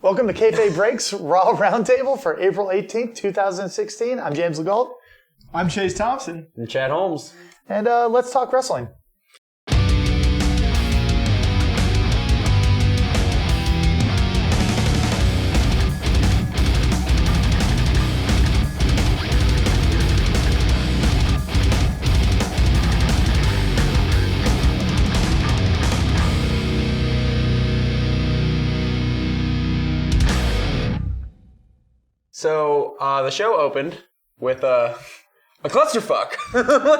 Welcome to Kayfabe Breaks Raw Roundtable for April 18th, 2016. I'm James Legault. I'm Chase Thompson. And Chad Holmes. And let's talk wrestling. So the show opened with a clusterfuck.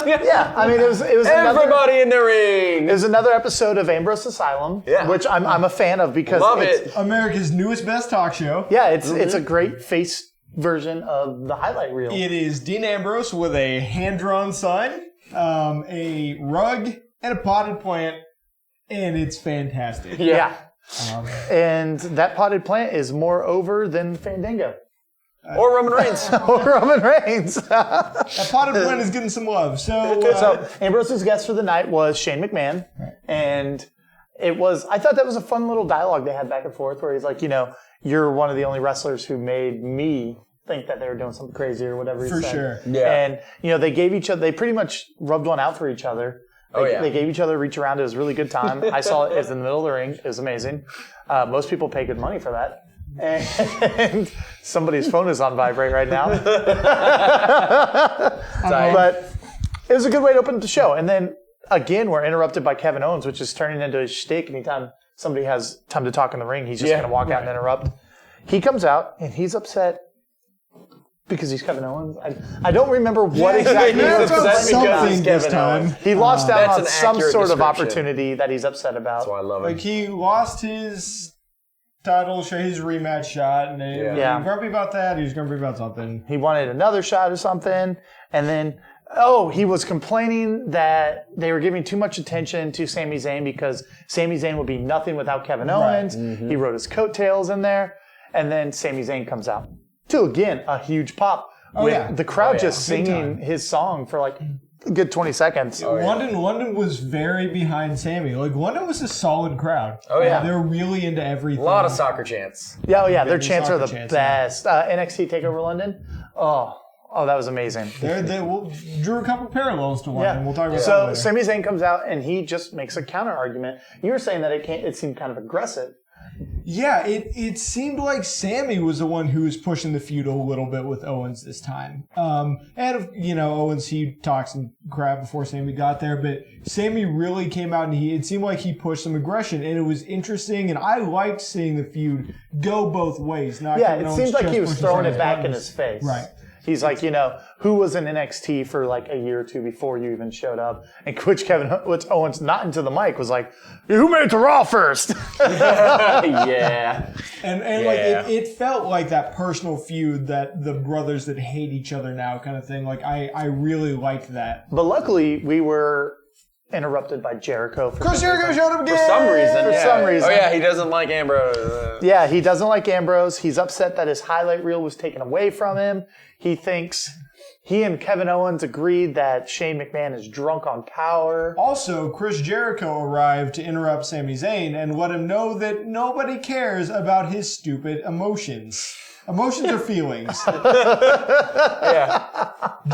Yeah, I mean it was everybody in the ring. It was another episode of Ambrose Asylum, which I'm a fan of because Love it's it. America's newest best talk show. Yeah, it's a great face version of the highlight reel. It is Dean Ambrose with a hand-drawn sign, a rug, and a potted plant, and it's fantastic. Yeah. And that potted plant is more over than Fandango. Or Roman Reigns. Or Roman Reigns. That potted plant is getting some love. So Ambrose's guest for the night was Shane McMahon. Right. And I thought that was a fun little dialogue they had back and forth where he's like, you're one of the only wrestlers who made me think that they were doing something crazy or whatever he said. For sure. Yeah. And, they pretty much rubbed one out for each other. They gave each other a reach around. It was a really good time. I saw it. It was in the middle of the ring. It was amazing. Most people pay good money for that. And somebody's phone is on vibrate right now. But it was a good way to open the show. And then, again, we're interrupted by Kevin Owens, which is turning into a shtick. Anytime somebody has time to talk in the ring, he's just going to walk out and interrupt. He comes out, and he's upset because he's Kevin Owens. I don't remember what exactly he was upset because he's Kevin Owens. He lost out on an some accurate sort of description. opportunity that he's upset about. That's why I love him. Like, he lost his title, his rematch shot, and he was grumpy about that. He was grumpy about something. He wanted another shot or something. And then, he was complaining that they were giving too much attention to Sami Zayn because Sami Zayn would be nothing without Kevin Owens. Right. Mm-hmm. He rode his coattails in there. And then Sami Zayn comes out. To, again, a huge pop. With the crowd just singing his song for like a good 20 seconds. London was very behind Sammy. Like, London was a solid crowd. Oh, yeah. They're really into everything. A lot of soccer chants. Yeah, their chants are the chants, best. NXT TakeOver London. Oh, that was amazing. They drew a couple parallels to London. Yeah. We'll talk about that So later. Sami Zayn comes out and he just makes a counter argument. You were saying that it seemed kind of aggressive. Yeah, it seemed like Sammy was the one who was pushing the feud a little bit with Owens this time. Owens, he talked some crap before Sammy got there, but Sammy really came out and it seemed like he pushed some aggression, and it was interesting, and I liked seeing the feud go both ways. It seemed like he was throwing it back in his face. Right. He's like, who was in NXT for like a year or two before you even showed up? And which Owens, not into the mic, was like, who made it to Raw first? Yeah. And it felt like that personal feud, that the brothers that hate each other now kind of thing. Like, I really liked that. But luckily, we were interrupted by Jericho. Chris Jericho showed up again! For some reason. For some reason. Oh, yeah, he doesn't like Ambrose. Yeah, he doesn't like Ambrose. He's upset that his highlight reel was taken away from him. He thinks he and Kevin Owens agreed that Shane McMahon is drunk on power. Also, Chris Jericho arrived to interrupt Sami Zayn and let him know that nobody cares about his stupid emotions. Emotions are feelings. Yeah.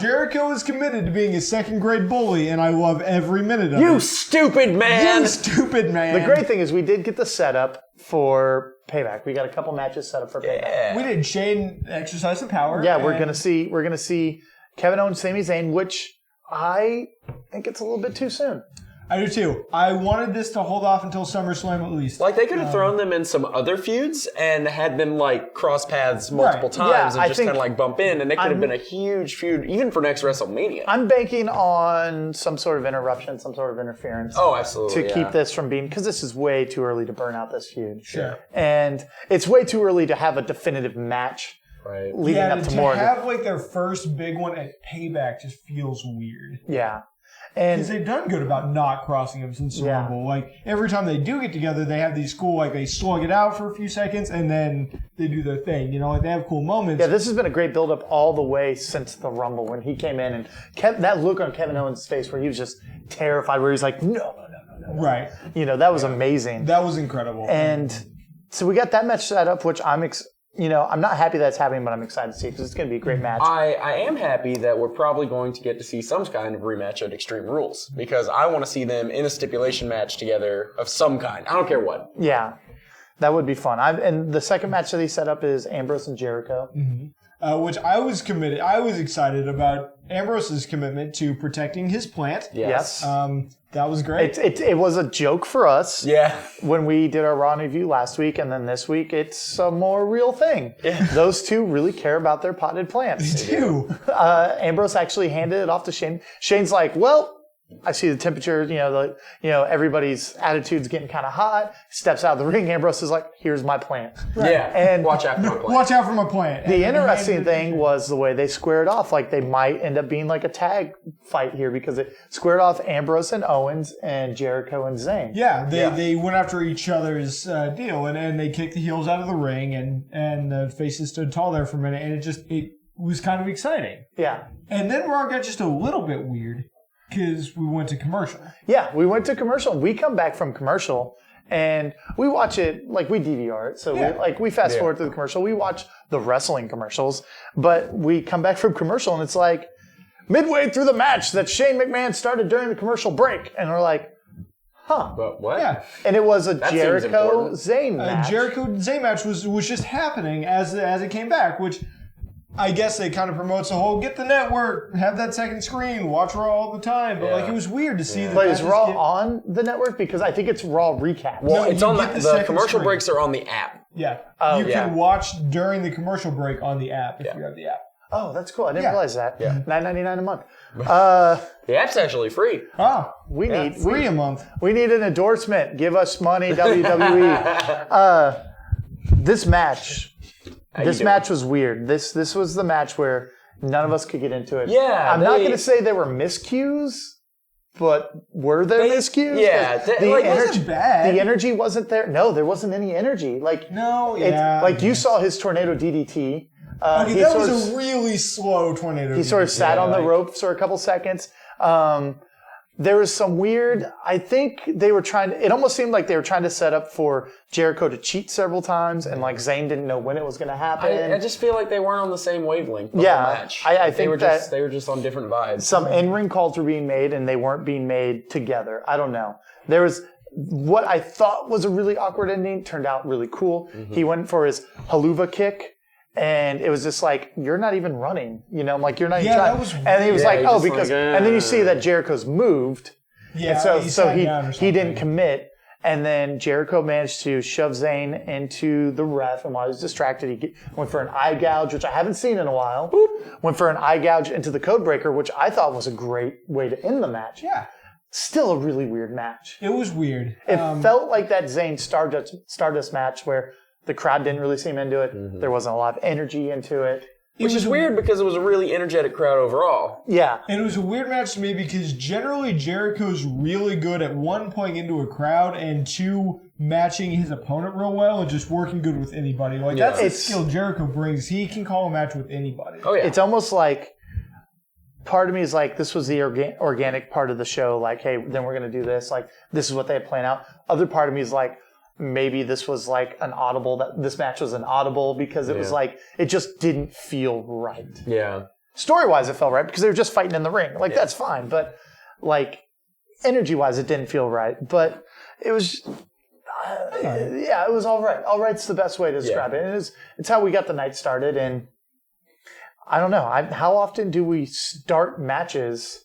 Jericho is committed to being a second-grade bully, and I love every minute of it. You stupid man! You stupid man! The great thing is we did get the setup for Payback. We got a couple matches set up for Payback. Yeah. We did. Shane exercise some power. Yeah, we're gonna see Kevin Owens, Sami Zayn, which I think it's a little bit too soon. I do too. I wanted this to hold off until SummerSlam at least. Like, they could have thrown them in some other feuds and had them, like, cross paths multiple times and just kind of, like, bump in, and it could have been a huge feud, even for next WrestleMania. I'm banking on some sort of interruption, some sort of interference. Oh, absolutely, to keep this from being, because this is way too early to burn out this feud. Sure. And it's way too early to have a definitive match leading up to more. To have, like, their first big one at Payback just feels weird. Yeah. And because they've done good about not crossing them since Super Bowl. Like, every time they do get together, they have these cool, like, they slug it out for a few seconds, and then they do their thing. Like, they have cool moments. Yeah, this has been a great build-up all the way since the Rumble when he came in, and that look on Kevin Owens' face where he was just terrified, where he's like, no. Right. That was amazing. That was incredible. And So we got that match set up, which I'm not happy that's happening, but I'm excited to see because it's going to be a great match. I am happy that we're probably going to get to see some kind of rematch at Extreme Rules because I want to see them in a stipulation match together of some kind. I don't care what. Yeah, that would be fun. And the second match that he set up is Ambrose and Jericho. Which I was committed. I was excited about Ambrose's commitment to protecting his plant. Yes. That was great. It was a joke for us. Yeah. When we did our Raw review last week, and then this week, it's a more real thing. Yeah. Those two really care about their potted plants. They do. Ambrose actually handed it off to Shane. Shane's like, well, I see the temperature, everybody's attitude's getting kind of hot. Steps out of the ring. Ambrose is like, here's my plant. Right. Yeah. And watch out for my plant. Watch out for my plant. The interesting thing was the way they squared off. Like, they might end up being like a tag fight here because it squared off Ambrose and Owens and Jericho and Zayn. Yeah, they went after each other's deal, and they kicked the heels out of the ring, and the faces stood tall there for a minute, and it was kind of exciting. Yeah. And then Raw got just a little bit weird. Because we went to commercial. Yeah, we went to commercial. We come back from commercial and we watch it, like we DVR it. So we fast forward to the commercial. We watch the wrestling commercials, but we come back from commercial and it's like midway through the match that Shane McMahon started during the commercial break. And we're like, huh. But what? Yeah. And it was a Jericho-Zayn match. Jericho-Zayn match was just happening as it came back, which I guess it kind of promotes the whole get the network, have that second screen, watch Raw all the time. But it was weird to see that. But is Raw on the network? Because I think it's Raw recap. Well, it's on the commercial breaks are on the app. Yeah. You can watch during the commercial break on the app if you have the app. Oh, that's cool. I didn't realize that. Yeah. $9.99 a month. The app's actually free. Oh, we need free a month. We need an endorsement. Give us money, WWE. This match. This match was weird. This was the match where none of us could get into it. Yeah. I'm not going to say there were miscues, but were there miscues? Yeah. It wasn't bad. The energy wasn't there. No, there wasn't any energy. You saw his tornado DDT. That was a really slow tornado. He sort of sat on the ropes for a couple seconds. There was some weird, I think they were it almost seemed like they were trying to set up for Jericho to cheat several times, and like Zayn didn't know when it was going to happen. I just feel like they weren't on the same wavelength. Yeah, the match. I think they were just on different vibes. Some in-ring calls were being made, and they weren't being made together. I don't know. There was what I thought was a really awkward ending, turned out really cool. Mm-hmm. He went for his haluva kick. And it was just like, you're not even running, I'm like, you're not even trying. That was weird. And he was and then you see that Jericho's moved. Yeah. And so he didn't commit. And then Jericho managed to shove Zayn into the ref. And while he was distracted, he went for an eye gouge, which I haven't seen in a while. Boop. Went for an eye gouge into the code breaker, which I thought was a great way to end the match. Yeah. Still a really weird match. It was weird. It felt like that Zayn Stardust match where the crowd didn't really seem into it. Mm-hmm. There wasn't a lot of energy into it. Which is weird because it was a really energetic crowd overall. Yeah. And it was a weird match to me because generally Jericho's really good at one, playing into a crowd, and two, matching his opponent real well and just working good with anybody. That's the skill Jericho brings. He can call a match with anybody. Oh, yeah. It's almost like part of me is like, this was the organic part of the show. Like, hey, then we're going to do this. Like, this is what they had planned out. Other part of me is like, maybe this was like an audible, that this match was an audible because it was like, it just didn't feel right. Yeah. Story-wise, it felt right because they were just fighting in the ring. Like, that's fine. But, like, energy-wise, it didn't feel right. But it was, it was all right. All right's the best way to describe it. And it's how we got the night started. And I don't know. How often do we start matches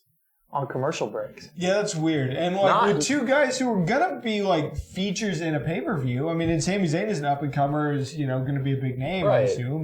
on commercial breaks? Yeah, that's weird. And with two guys who are gonna be like features in a pay-per-view. I mean, and Sami Zayn is an up-and-comer, is gonna be a big name, right. I assume.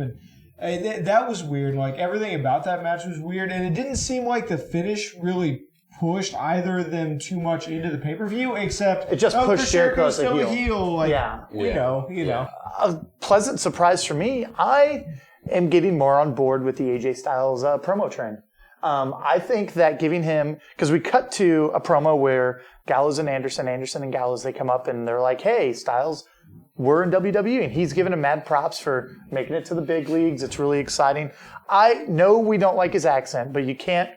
And that was weird. Like, everything about that match was weird, and it didn't seem like the finish really pushed either of them too much into the pay-per-view, except it just pushed Jericho as a heel. Like, you know. A pleasant surprise for me. I am getting more on board with the AJ Styles promo train. I think that giving him, because we cut to a promo where Gallows and Anderson and Gallows, they come up and they're like, hey, Styles, we're in WWE. And he's giving him mad props for making it to the big leagues. It's really exciting. I know we don't like his accent, but you can't,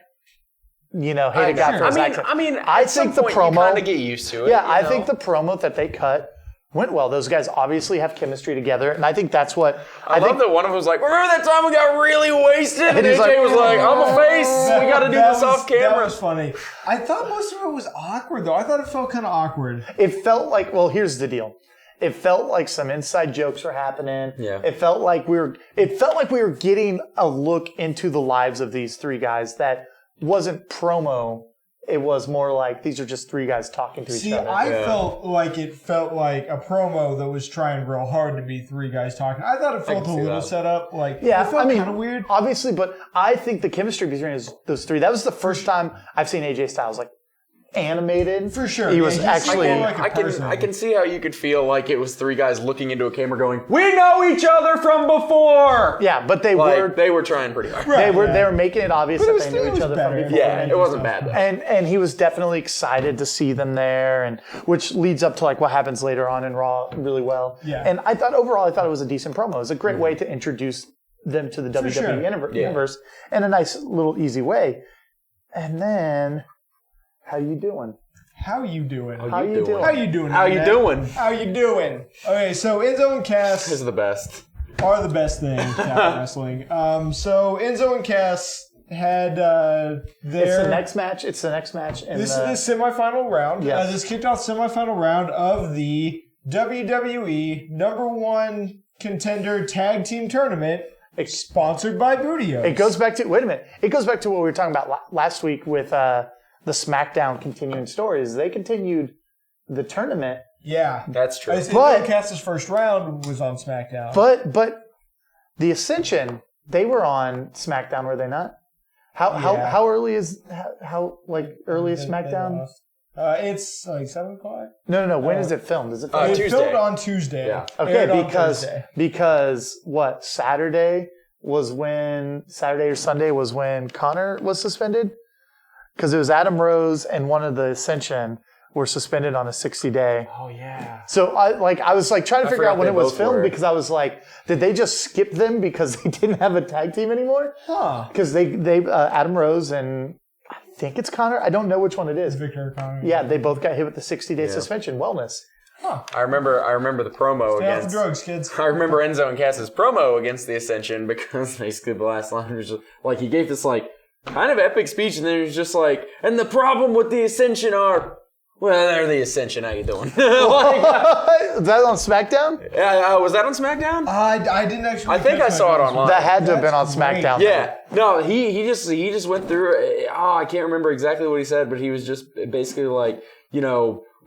hate a guy for his accent. I think the promo, you kind of get used to it. Yeah, I think the promo that they cut went well. Those guys obviously have chemistry together, and I think that's what I love that one of them was like, remember that time we got really wasted? And AJ was like, I'm a face. We got to do this off camera. That was funny. I thought most of it was awkward, though. I thought it felt kind of awkward. It felt like, well, here's the deal. It felt like some inside jokes were happening. Yeah. It felt like we were getting a look into the lives of these three guys that wasn't promo. It was more like these are just three guys talking to each other. I felt like it felt like a promo that was trying real hard to be three guys talking. I thought it felt a little set up. Like, it felt kind of weird. Obviously, but I think the chemistry between those three, that was the first time I've seen AJ Styles like animated. For sure. He was actually... I can see how you could feel like it was three guys looking into a camera going, we know each other from before! Yeah, but they were trying pretty hard. Right, they were making it obvious that they knew each other from before. Yeah, it wasn't bad though. And he was definitely excited to see them there, and which leads up to like what happens later on in Raw really well. Yeah. And I thought overall it was a decent promo. It was a great way to introduce them to the WWE universe in a nice little easy way. And then... How you doing? How you doing? How you doing? How you doing? How you doing? How you doing? Okay, so Enzo and Cass is the best. Are the best thing in wrestling. So Enzo and Cass had their... It's the next match. It's the next match. This is the semifinal round. Yes. This kicked off semifinal round of the WWE #1 contender tag team tournament. Sponsored by Bootios. It goes back to... Wait a minute. It goes back to what we were talking about last week with... the SmackDown continuing stories. They continued the tournament. Yeah. That's true. But Cass's first round was on SmackDown. But the Ascension, they were on SmackDown, were they not? How early is early is SmackDown? It's like 7 o'clock. No. When is it filmed? Is it filmed? Tuesday? It's filmed on Tuesday. Yeah. Okay, because what, Saturday or Sunday was when Connor was suspended? Because it was Adam Rose and one of the Ascension were suspended on a 60-day. Oh, yeah. So I was trying to figure out when it was filmed because I was like, did they just skip them because they didn't have a tag team anymore? Huh. Because they Adam Rose and I think it's Connor. I don't know which one it is. Victor Connor. Yeah, they both got hit with the 60-day suspension. Wellness. Huh. I remember the promo Stay against... off the drugs, kids. I remember Enzo and Cass's promo against the Ascension because basically the last line was just, like, he gave this, like, kind of epic speech, and then he was just like, and the problem with the Ascension are, well, they're the Ascension, how you doing? Is that on SmackDown? Was that on SmackDown? I didn't actually. I think I saw it online. That had to have been on SmackDown. Yeah. No, he just went through, I can't remember exactly what he said, but he was just basically like,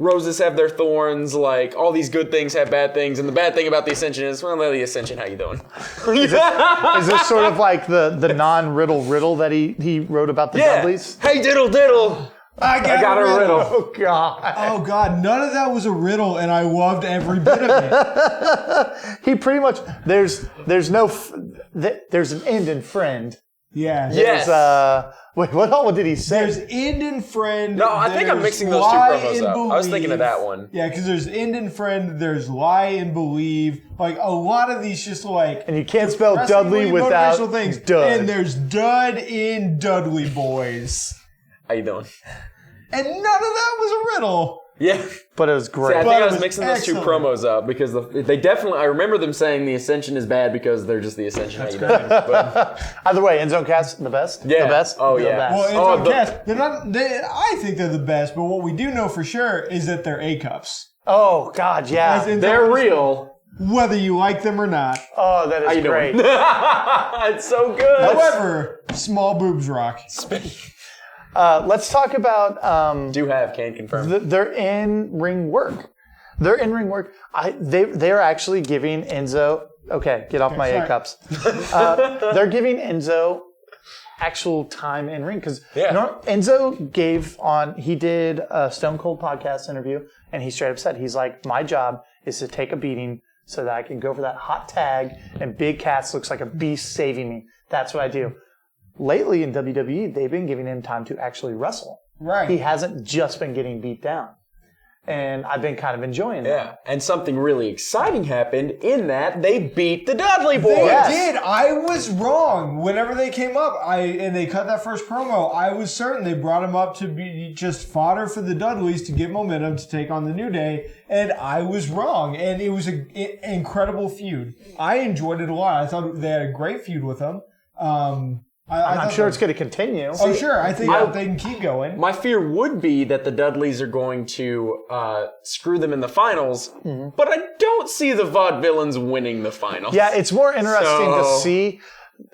roses have their thorns, like, all these good things have bad things, and the bad thing about the Ascension is, well, they're the Ascension, how you doing? Is this sort of like the non-riddle that he wrote about the Dudleys? Hey, diddle. I got a riddle. Oh, God. Oh, God. None of that was a riddle, and I loved every bit of it. He pretty much, there's an end in friend. Yeah. Yes. Wait, what did he say? There's end and friend. No, I think I'm mixing those two promos up. I was thinking of that one. Yeah, because there's end and friend, there's lie and believe. Like, a lot of these just like... And you can't spell Dudley without things. Dud. And there's Dud in Dudley Boys. How you doing? And none of that was a riddle. Yeah. But it was great. See, I think I was mixing those two promos up because they definitely, I remember them saying the Ascension is bad because they're just the Ascension. That's great. Either way, Enzo and Cass, the best? Yeah. The best? Oh, yeah. Best. Well, Enzo and Cass, they're not, I think they're the best, but what we do know for sure is that they're A-cups. Oh, God, yeah. They're real. Whether you like them or not. Oh, that is great. It's so good. However, small boobs rock. Let's talk about... can confirm. Their in-ring work. Their in-ring work. They're actually giving Enzo... Okay, get off my A-cups. They're giving Enzo actual time in ring because Enzo he did a Stone Cold podcast interview and he straight up said, he's like, my job is to take a beating so that I can go for that hot tag and Big Cass looks like a beast saving me. That's what I do. Lately in WWE, they've been giving him time to actually wrestle. Right. He hasn't just been getting beat down. and I've been kind of enjoying that. Yeah, and something really exciting happened in that they beat the Dudley Boys. They Yes. did. I was wrong. Whenever they came up, and they cut that first promo, I was certain they brought him up to be just fodder for the Dudleys to get momentum to take on the New Day, and I was wrong. And it was an incredible feud. I enjoyed it a lot. I thought they had a great feud with them. I'm sure it's going to continue. Oh, sure. I think they can keep going. My fear would be that the Dudleys are going to screw them in the finals, but I don't see the Vaudevillains winning the finals. Yeah, it's more interesting to see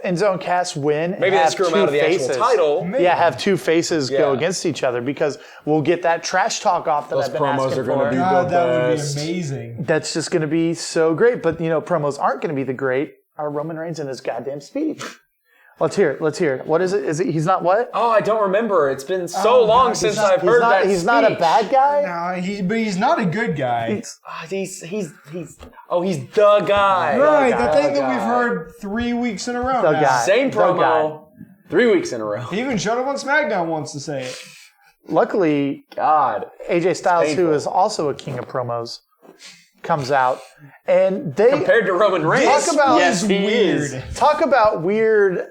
Enzo and Cass win. Maybe they have screw them two out of the faces. actual title. Maybe. Yeah, have two faces go Yeah. against each other because we'll get that trash talk off that Those I've been promos asking are gonna for. be- God, the that would be best. amazing. That's just going to be so great. But, promos aren't going to be the great. Are Roman Reigns and his goddamn speech. Let's hear it. What is it? Is it? He's not what? Oh, I don't remember. It's been so long God, since he's not- I've heard that He's not a speech. bad guy? No, but he's not a good guy. He's the guy. Right, guy. the thing The that we've guy. heard 3 weeks in a row The now. guy. Same The promo, 3 weeks in a row. He even showed up on SmackDown once to say it. Luckily, God. AJ Styles, who painful. is also a king of promos, comes out. And they Compared to Roman Reigns, Talk about- yes, he weird. is. talk about weird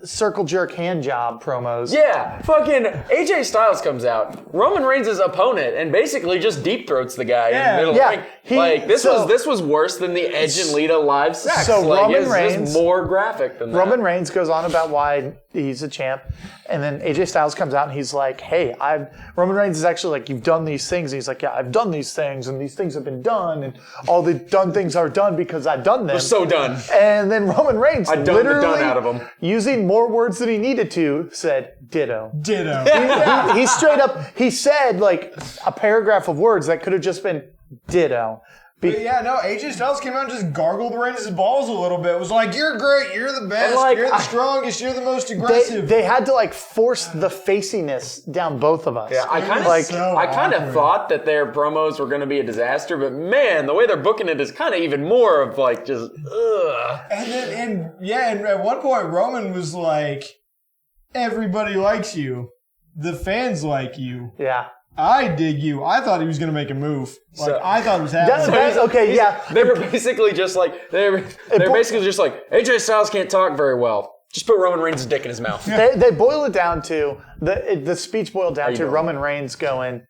circle jerk hand job promos. Yeah, fucking AJ Styles comes out, Roman Reigns' opponent, and basically just deep throats the guy in the middle Yeah, of the ring. he- This was worse than the Edge and Lita live sex. So Roman it's Reigns- just more graphic than that. Roman Reigns goes on about why he's a champ, and then AJ Styles comes out and he's like, "Hey, Roman Reigns is actually like, you've done these things." And he's like, "Yeah, I've done these things, and these things have been done, and all the done things are done because I've done them." So done. And then Roman Reigns, I done the literally done out of him. using more words than he needed to, said, "Ditto." Ditto. he straight up, he said like a paragraph of words that could have just been "ditto." But yeah, no, AJ Styles came out and just gargled Reigns' balls a little bit. It was like, you're great, you're the best, like, you're the strongest, you're the most They, aggressive. they had to like force the faciness down both of us. Yeah, I kind of Like, so I kind of awkward. thought that their promos were going to be a disaster, but man, the way they're booking it is kind of even more of like just ugh. And at one point, Roman was like, everybody likes you. The fans like you. yeah. I dig you. I thought he was going to make a move. Like, So- I thought it was happening. Okay, yeah. They were basically just like they're basically just like AJ Styles can't talk very well. Just put Roman Reigns' dick in his mouth. They boil it down to the speech boiled down you to doing? Roman Reigns going,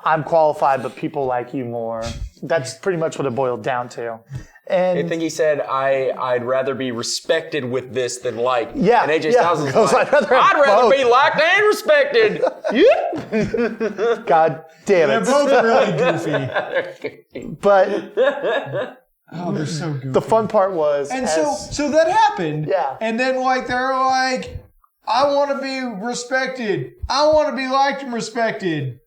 "I'm qualified, but people like you more." That's pretty much what it boiled down to. I And think he said, I'd rather be respected with this than liked. Yeah, And AJ yeah. Styles is Goes, like, I'd rather have both." be liked and respected. Yeah. God damn They're it. both really goofy. But Oh, they're so goofy. the fun part was, And as- so that happened. Yeah. And then like they're like, I want to be respected. I want to be liked and respected.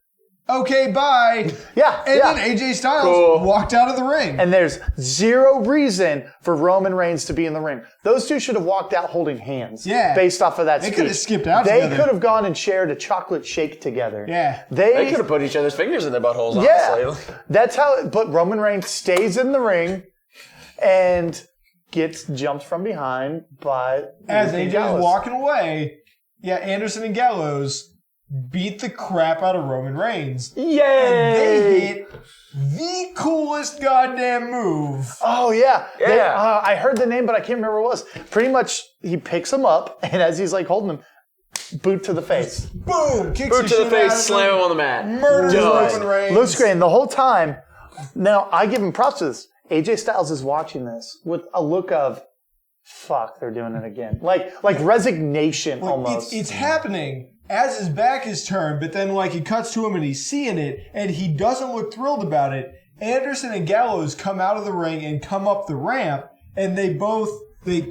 Okay, bye. yeah, And yeah. then AJ Styles Cool. walked out of the ring. And there's zero reason for Roman Reigns to be in the ring. Those two should have walked out holding hands. Yeah. Based off of that They speech. could have skipped out They together. could have gone and shared a chocolate shake together. Yeah. They could have put each other's fingers in their buttholes, Yeah. honestly. That's how. But Roman Reigns stays in the ring and gets jumped from behind by As Anderson AJ Gallows. is walking away, yeah, Anderson and Gallows beat the crap out of Roman Reigns. Yay! They hit the coolest goddamn move. Oh yeah, Yeah. I heard the name, but I can't remember what it was. Pretty much, he picks him up, and as he's like holding him, boot to the face. Boom! Kicks Boot to the shit face, out of slam him, him on the mat. murders Done. Roman Reigns. Looks great, and the whole time. Now I give him props to this. AJ Styles is watching this with a look of, "Fuck, they're doing it again." Like resignation Like, almost. It's happening as his back is turned, but then like it cuts to him and he's seeing it, and he doesn't look thrilled about it. Anderson and Gallows come out of the ring and come up the ramp, and they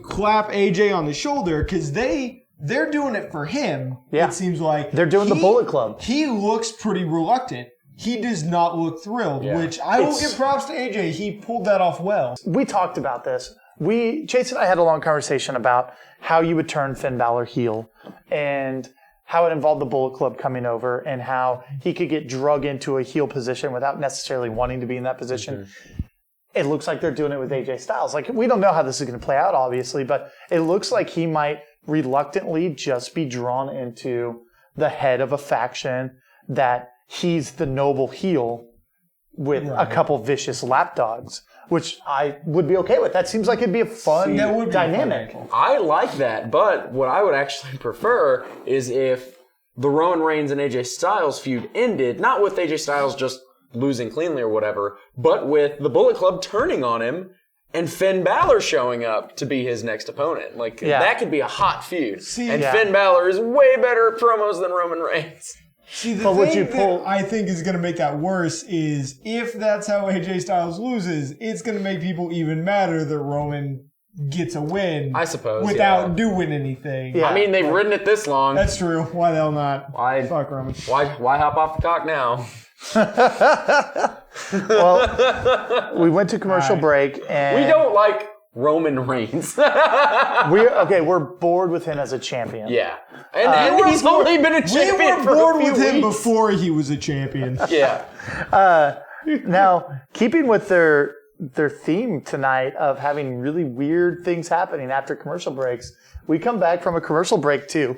clap AJ on the shoulder because they're doing it for him. Yeah. It seems like They're doing the Bullet Club. He looks pretty reluctant. He does not look thrilled, which I will give props to AJ. He pulled that off well. We talked about this. Chase and I had a long conversation about how you would turn Finn Balor heel and how it involved the Bullet Club coming over and how he could get drug into a heel position without necessarily wanting to be in that position. It looks like they're doing it with AJ Styles. Like, we don't know how this is going to play out, obviously, but it looks like he might reluctantly just be drawn into the head of a faction that he's the noble heel with a couple vicious lapdogs, which I would be okay with. That seems like it'd be a fun dynamic. I like that, but what I would actually prefer is if the Roman Reigns and AJ Styles feud ended, not with AJ Styles just losing cleanly or whatever, but with the Bullet Club turning on him and Finn Balor showing up to be his next opponent. Like, that could be a hot feud. Finn Balor is way better at promos than Roman Reigns. See, the thing that I think is going to make that worse is if that's how AJ Styles loses, it's going to make people even madder that Roman gets a win. I suppose, without doing anything. Yeah. I mean, they've ridden it this long. That's true. Why the hell not? Fuck Roman. Why hop off the cock now? Well, we went to commercial break, and we don't like Roman Reigns. We're bored with him as a champion. Yeah. And he's only been a champion for a few weeks. We were bored with him before he was a champion. Yeah. Now, keeping with their theme tonight of having really weird things happening after commercial breaks, we come back from a commercial break too.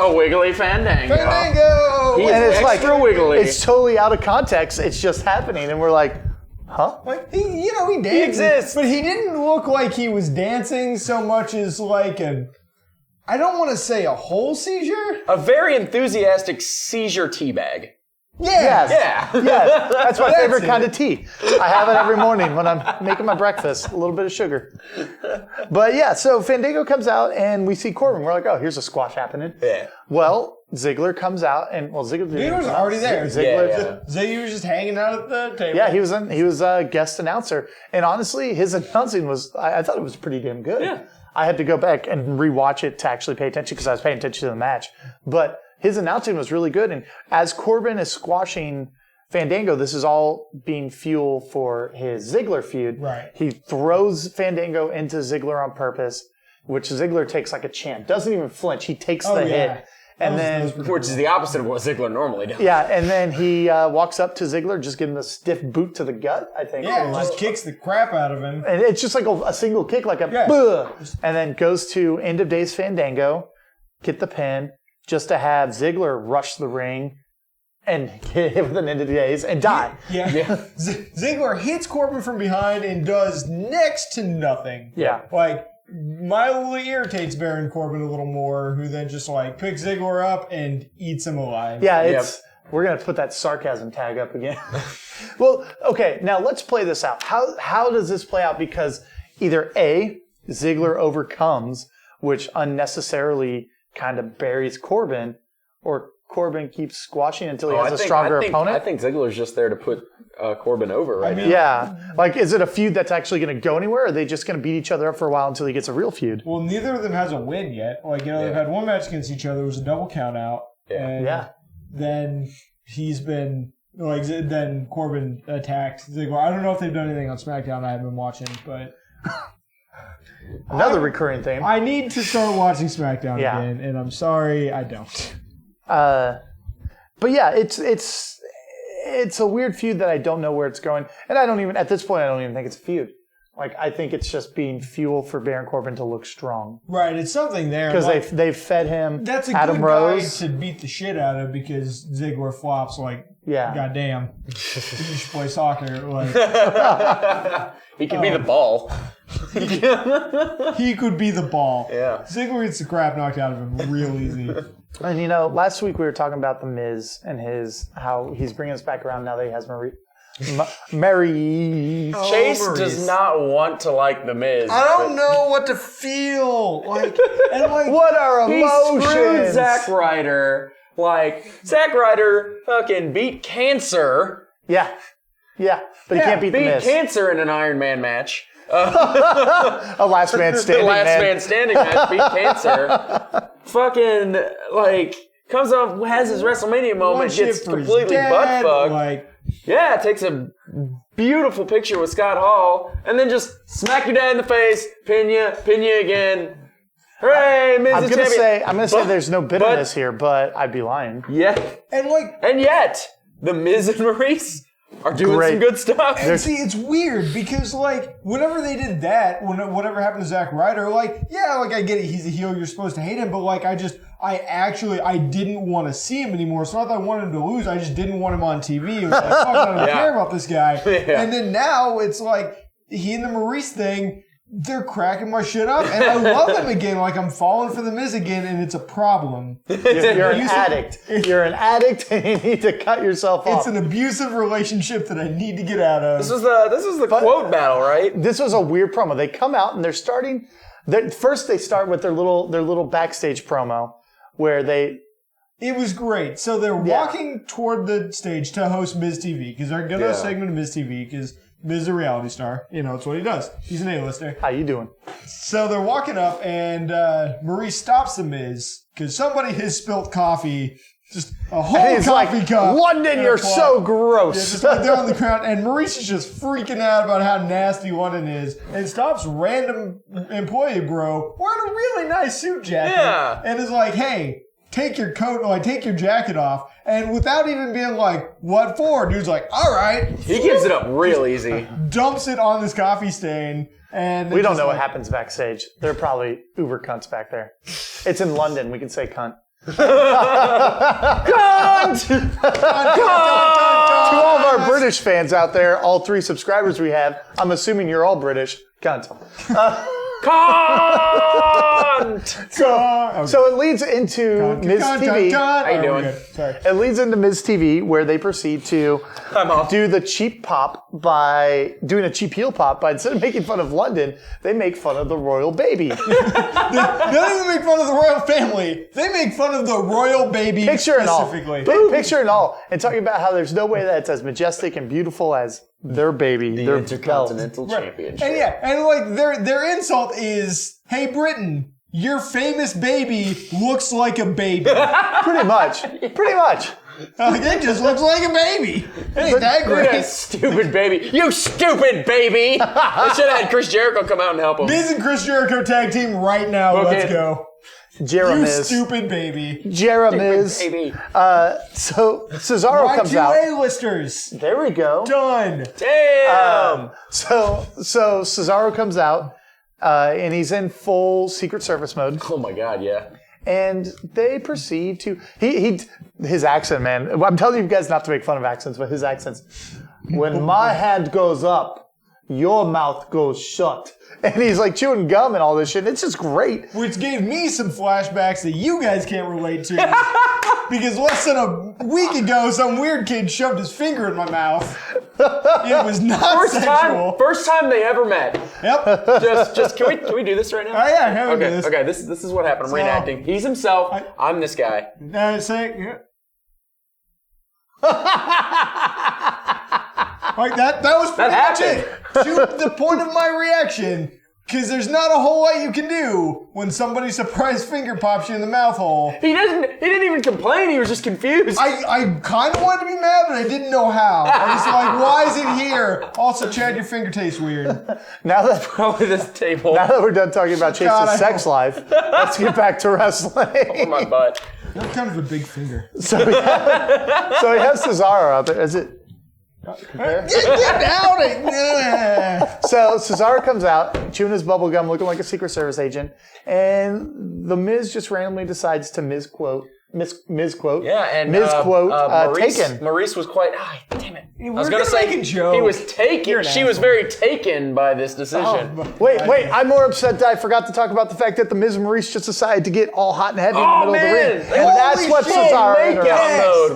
A wiggly fandango. Fandango! He's extra wiggly. It's totally out of context. It's just happening, and we're like, huh? Like, he dances. He exists. But he didn't look like he was dancing so much as like I don't want to say a whole seizure. A very enthusiastic seizure teabag. Yeah. Yes. That's my favorite kind of tea. I have it every morning when I'm making my breakfast. A little bit of sugar. But yeah, so Fandango comes out and we see Corbin. We're like, oh, here's a squash happening. Yeah. Well, Ziggler comes out and Ziggler was already there. Ziggler was just hanging out at the table. Yeah, he was a guest announcer. And honestly, his announcing was, I thought it was pretty damn good. Yeah. I had to go back and rewatch it to actually pay attention because I was paying attention to the match. But his announcing was really good. And as Corbin is squashing Fandango, this is all being fuel for his Ziggler feud. Right. He throws Fandango into Ziggler on purpose, which Ziggler takes like a champ. Doesn't even flinch. He takes the hit. And which is the opposite of what Ziggler normally does. Yeah, and then he walks up to Ziggler, just giving him a stiff boot to the gut, I think. Yeah, just kicks the crap out of him. And it's just like a single kick, like a and then goes to End of Days Fandango, get the pin, just to have Ziggler rush the ring and get hit with an End of Days and die. Yeah. Ziggler hits Corbin from behind and does next to nothing. Yeah. Like, mildly irritates Baron Corbin a little more, who then just like picks Ziggler up and eats him alive. Yeah, we're going to put that sarcasm tag up again. Well, okay, now let's play this out. How does this play out? Because either A, Ziggler overcomes, which unnecessarily kind of buries Corbin, or Corbin keeps squashing until he has a stronger opponent. I think Ziggler's just there to put Corbin over now. Yeah. Like, is it a feud that's actually going to go anywhere, or are they just going to beat each other up for a while until he gets a real feud? Well, neither of them has a win yet. Like, they've had one match against each other. It was a double count out. And then he's been, then Corbin attacked Ziggler. I don't know if they've done anything on SmackDown. I haven't been watching, but... Another recurring theme. I need to start watching SmackDown again, and I'm sorry I don't. But yeah, it's a weird feud that I don't know where it's going, and at this point I don't even think it's a feud. Like, I think it's just being fuel for Baron Corbin to look strong. Right, it's something there because they've fed him. That's a Adam good Rose guy to beat the shit out of because Ziggler flops like goddamn. You should play soccer. Like he could be the ball. He could be the ball. Yeah. Ziggler gets the crap knocked out of him real easy. And last week we were talking about The Miz and how he's bringing us back around now that he has Mary. Chase does not want to like The Miz. I don't know what to feel. What are emotions? He screwed Zack Ryder. Zack Ryder fucking beat cancer. Yeah. But he can't beat The Miz. Beat cancer in an Iron Man match. A last man standing. The last man standing match beat cancer. Fucking comes up, has his WrestleMania moment, gets completely butt fucked. Takes a beautiful picture with Scott Hall, and then just smack your dad in the face, pin you again. Hooray, Miz is champion. I'm gonna say there's no bitterness here, but I'd be lying. Yeah, and yet the Miz and Maurice are doing some good stuff. And see, it's weird because, like, whenever they did that, whatever happened to Zack Ryder, like, yeah, like, I get it, he's a heel, you're supposed to hate him, but, like, I didn't want to see him anymore. It's not that I wanted him to lose, I just didn't want him on TV. It was like, fuck, I don't care about this guy. Yeah. And then now, it's like, he and the Maurice thing, they're cracking my shit up, and I love him again. Like, I'm falling for the Miz again, and it's a problem. You're an addict. You're an addict, and you need to cut yourself off. It's an abusive relationship that I need to get out of. This was the quote battle, right? This was a weird promo. They come out and they're starting. First, they start with their little backstage promo where they. It was great. So they're walking toward the stage to host Miz TV because they're gonna segment of Miz TV because Miz is a reality star. You know, it's what he does. He's an A-lister. How you doing? So they're walking up, and Maurice stops the Miz because somebody has spilt coffee, just a whole coffee cup. London, you're so gross. Yeah, just right there on the ground, and Maurice is just freaking out about how nasty London is, and stops random employee bro wearing a really nice suit jacket, and is like, "Hey, take your coat, like take your jacket off." And without even being like, "What for?" Dude's like, "All right." He gives it up real easy. Dumps it on this coffee stain. And we don't know what happens backstage. They're probably uber cunts back there. It's in London. We can say cunt. Cunt! To all of our British fans out there, all 3 subscribers we have, I'm assuming you're all British. Cunt. Cunt! So it leads into Miz TV. How you doing? Sorry. It leads into Miz TV where they proceed to do the cheap pop by doing a cheap heel pop by instead of making fun of London, they make fun of the royal baby. They don't even make fun of the royal family. They make fun of the royal baby specifically. Picture and all. And talking about how there's no way that it's as majestic and beautiful as their baby. The their Intercontinental Championship. And and like their insult is, "Hey Britain, your famous baby looks like a baby." Pretty much. It just looks like a baby. It ain't that great. You stupid baby. You stupid baby. They should have had Chris Jericho come out and help him. Miz and Chris Jericho tag team right now. Let's go. Jeremiz. You stupid baby. Jeremiz. So Cesaro comes out. A-listers. There we go. Done. Damn. So Cesaro comes out, and he's in full Secret Service mode. Oh my God, yeah. And they proceed to his accent, man. I'm telling you guys not to make fun of accents, but his accents. When my hand goes up, your mouth goes shut. And he's like chewing gum and all this shit. It's just great. Which gave me some flashbacks that you guys can't relate to. Because less than a week ago, some weird kid shoved his finger in my mouth. It was not sexual. First time they ever met. Yep. Just can we do this right now? Oh yeah, have we do this. Okay, this is what happened. I'm reenacting. He's himself. I'm this guy. Like that was pretty much it. To the point of my reaction, because there's not a whole lot you can do when somebody surprise finger pops you in the mouth hole. He didn't even complain. He was just confused. I kind of wanted to be mad, but I didn't know how. I was like, why is it here? Also, Chad, your finger tastes weird. Now that probably this table. Now that we're done talking about Chase's sex life, let's get back to wrestling. Oh my butt. You have kind of a big finger. So he has Cesaro out there. Is it? Get out of here! So Cesaro comes out, chewing his bubble gum, looking like a Secret Service agent, and the Miz just randomly decides to misquote. Yeah, and misquote Taken. Maurice was quite. Damn it! I was gonna say he was taken. She was very taken by this decision. Wait! I'm more upset that I forgot to talk about the fact that the Miz and Maurice just decided to get all hot and heavy in the middle of the ring, and that's what Cesaro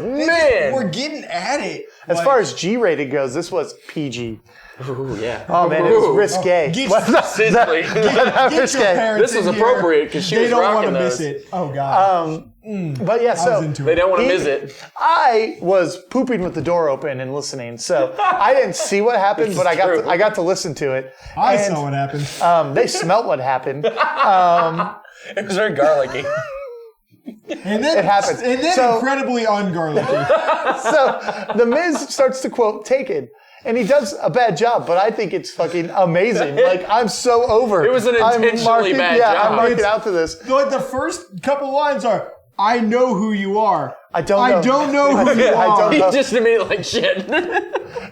mode. Man, we're getting at it. As far as G-rated goes, this was PG. Ooh, yeah. Oh man, it was risque. Get risque. This was appropriate because she was rocking those. They don't want to miss it. Oh god. But yeah, so they don't want to miss it. I was pooping with the door open and listening, so I didn't see what happened, but I got to listen to it. I saw what happened. They smelt what happened. It was very garlicky. And then it happens. And then incredibly ungarlicky. So the Miz starts to quote Taken. And he does a bad job, but I think it's fucking amazing. Like, I'm so over. It was an intentionally bad job. I'm marking out to this. Like, the first couple lines are, "I know who you are. I don't know who you are. He just immediately like shit.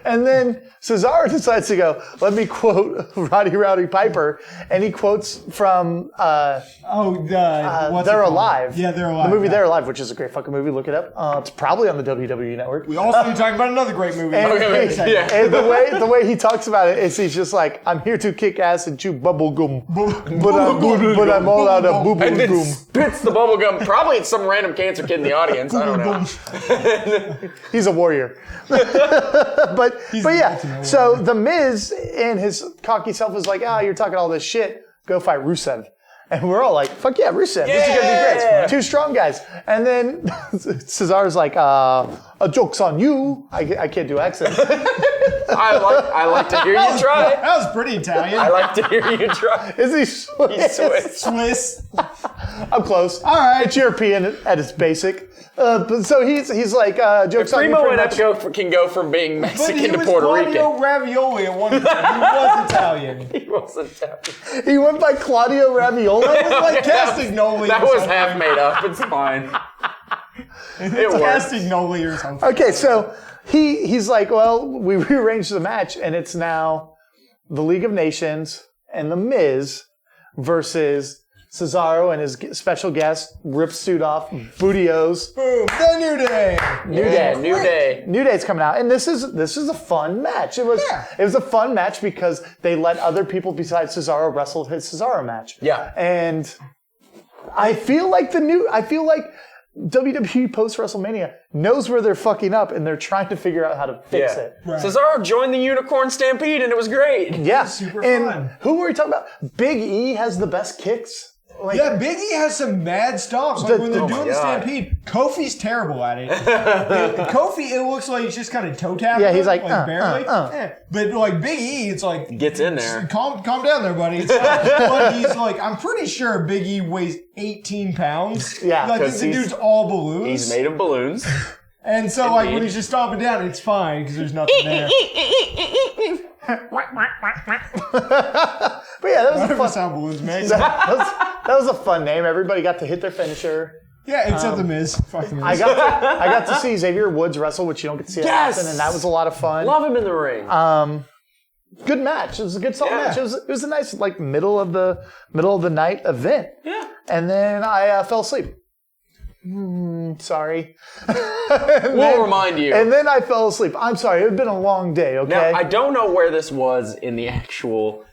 And then Cesaro decides to go, let me quote Roddy Rowdy Piper. And he quotes from what's They're Alive. Yeah, They're Alive. The movie They're Alive, which is a great fucking movie. Look it up. It's probably on the WWE Network. We also need to talk about another great movie. And, yeah. and the way he talks about it is he's just like, I'm here to kick ass and chew bubble gum. But I'm all out of bubble And then gum. spits the bubble gum. Probably it's some random cancer kid in the audience. I don't know. He's a warrior. but yeah, so The Miz and his cocky self was like, you're talking all this shit. Go fight Rusev. And we're all like, fuck yeah, Rusev. This is going to be great. Two strong guys. And then Cesaro's like, a joke's on you. I can't do accents. I like to hear you try. That was pretty Italian. I like to hear you try. Is he Swiss? He's Swiss. Swiss. I'm close. All right. It's European at its basic. But so he's like, joke's on you. Primo pretty and much. Epico can go from being But Mexican he to was Puerto Rican. Claudio Ravioli at one time. He was Italian. He wasn't Italian. He went by Claudio Ravioli. It was like Castagnoli. That or was something. half made up. It's fine. It works. Castagnoli or something. Okay, so he's like, well, we rearranged the match, and it's now the League of Nations and The Miz versus Cesaro and his special guest, rips suit off, Bootios. Boom. The New Day. New Day. New Day's coming out, and this is a fun match. It was a fun match because they let other people besides Cesaro wrestle his Cesaro match. Yeah. And I feel like WWE post WrestleMania knows where they're fucking up, and they're trying to figure out how to fix it. Right. Cesaro joined the Unicorn Stampede, and it was great. Yeah, super and fun. who were we talking about? Big E has the best kicks. Like, Yeah, Big E has some mad stomps. Like when they're oh doing my the God. Stampede, Kofi's terrible at it. Kofi, it looks like he's just kind of toe tapping. Yeah, he's like, barely. But like Big E, it's like Gets in there. Calm down there, buddy. It's but he's like, I'm pretty sure Big E weighs 18 pounds. Yeah, like 'cause the he's- dude's all balloons. He's made of balloons. And so like when Indeed. he's just stomping down, it's fine because there's nothing there. but yeah, that was a Whatever fun. sound balloons make. That was a fun name. Everybody got to hit their finisher. Yeah, except the Miz. Fuck the Miz. I got to see Xavier Woods wrestle, which you don't get to see Yes! often, and that was a lot of fun. Love him in the ring. Good match. It was a good solid Yeah. match. It was a nice like middle of the night event. Yeah. And then I fell asleep. Sorry. We'll remind you. And then I fell asleep. I'm sorry. It had been a long day. Okay. Now, I don't know where this was in the actual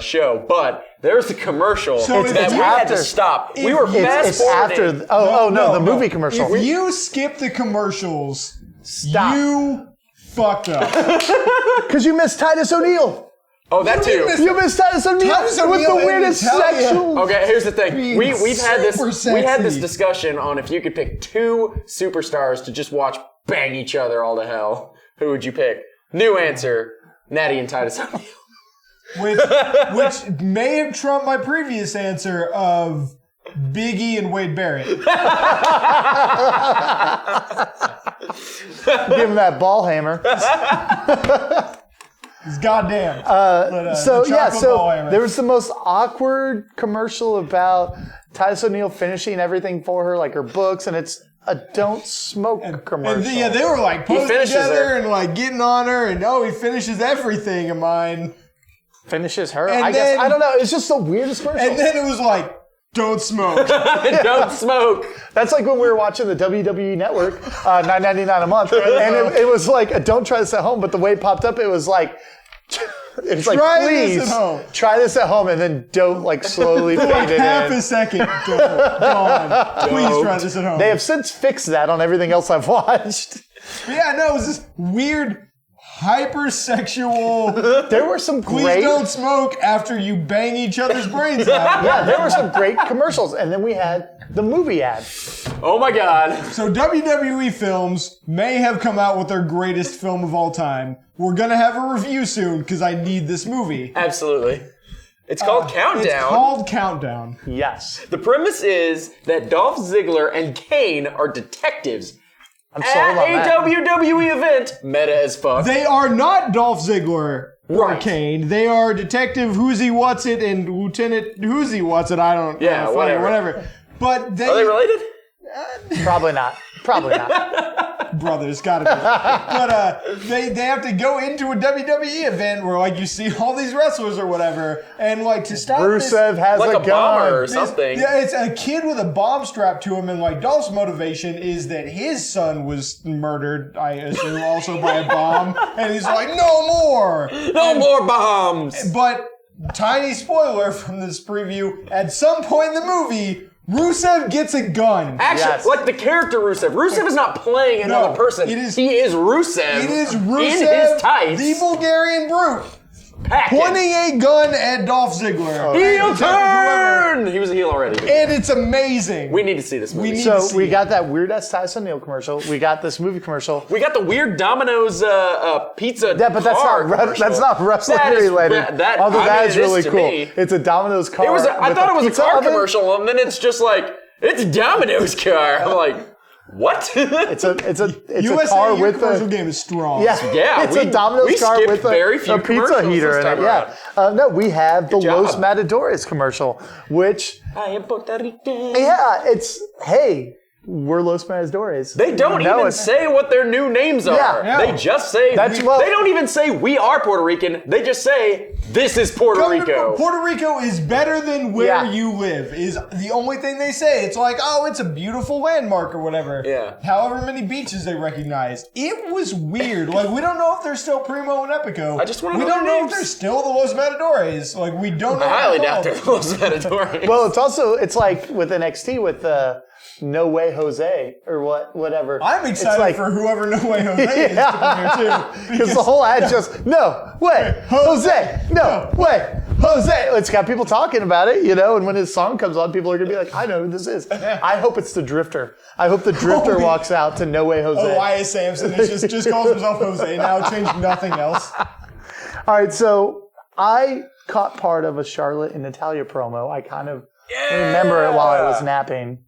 show, but there's a commercial So that it's we had after- to stop. We were it's fast after. forwarding. No, the movie commercial. If you skip the commercials, Stop. you fucked up. Because you missed Titus O'Neil. Oh, that too. You missed Titus O'Neil Titus with O'Neil the in weirdest Italia. sexual. Okay, here's the thing. We've had this super we had this sexy. discussion on if you could pick two superstars to just watch bang each other all to hell. Who would you pick? New answer: Natty and Titus O'Neil. which may have trumped my previous answer of Big E and Wade Barrett. Give him that ball hammer. It's goddamn. So the yeah, chocolate ball so hammer. there was the most awkward commercial about Titus O'Neil finishing everything for her, like her books, and it's a don't smoke commercial. And they were like posing finishes together her. and like getting on her, and he finishes everything of mine. Finishes her. And I guess then- I don't know. It's just the weirdest commercial. And then it was like, don't smoke. Don't smoke. That's like when we were watching the WWE Network, $9.99 a month, and it was like, don't try this at home. But the way it popped up, it was like, it's like, Try please this at home. try this at home, and then don't like slowly For fade like it half in. a second. Gone. Please try this at home. They have since fixed that on everything else I've watched. Yeah, no, it was this weird, hypersexual. There were some Please great. don't smoke after you bang each other's brains out. Yeah, there were some great commercials, and then we had the movie ad. Oh my God. So WWE Films may have come out with their greatest film of all time. We're gonna have a review soon because I need this movie. Absolutely. It's called Countdown. It's called Countdown. Yes, The premise is that Dolph Ziggler and Kane are detectives I'm sold at on a that. WWE event. Meta as fuck. They are not Dolph Ziggler or Right. Kane. They are Detective Whoozy What's It and Lieutenant Whoozy What's It. I don't know. Yeah, Fine, whatever. whatever. But Are they related? Probably not. Probably not. Brothers, gotta be. But they have to go into a WWE event where like you see all these wrestlers or whatever, and like to stop Rusev has like a a bomber or gun. something. Yeah, it's a kid with a bomb strapped to him, and like Dolph's motivation is that his son was murdered, I assume, also by a bomb, and he's like, no more, No more bombs. But tiny spoiler from this preview: at some point in the movie, Rusev gets a gun. Actually, Yes. like the character Rusev. Rusev is not playing another person. he is Rusev. It is Rusev, in his tights. the Bulgarian brute, packing. pointing a gun at Dolph Ziggler. Heel turn! He was a heel already. And it's amazing. We need to see this movie. We need- So to see we it. got that weird ass Tyson Neal commercial. We got this movie commercial. We got the weird Domino's pizza. Yeah, but that's car not commercial. that's not wrestling That is- related. that- Although I that mean, is it is really to cool. me. It's a Domino's car. It was. I with thought it was a pizza car oven. commercial, and then it's just like it's Domino's car. I'm like, what? It's a USA car your with commercial a game is strong. Yeah, it's we- a Domino's we car skipped with very few a pizza commercials heater this in it. time Yeah, no, we have the job. Los Matadores commercial, which I am Puerto Rican. yeah, it's hey, we're Los Matadores. They don't No, even it's- say what their new names are. Yeah. They just say That's well- they don't even say we are Puerto Rican. They just say this is Puerto Come to- Rico. Puerto Rico is better than where Yeah. you live, is the only thing they say. It's like, oh, it's a beautiful landmark or whatever. Yeah. However many beaches they recognize. It was weird. Like, we don't know if they're still Primo and Epico. I just wanna We know don't their know names. if they're still the Los Matadores. Like, we don't know. I what highly they're doubt called. they're Los Matadores. Well, it's like with NXT with No Way Jose or whatever. I'm excited It's like, for whoever No Way Jose is to come here, too. because the whole ad just no way Jose, no way Jose. It's got people talking about it, and when his song comes on, people are gonna be like, I know who this is. I hope it's the Drifter. I hope the Drifter walks out to No Way Jose. Oh, Wyatt Sampson is just calls himself Jose now, changed nothing else. All right, so I caught part of a Charlotte and Natalia promo. I kind of remember it while I was napping.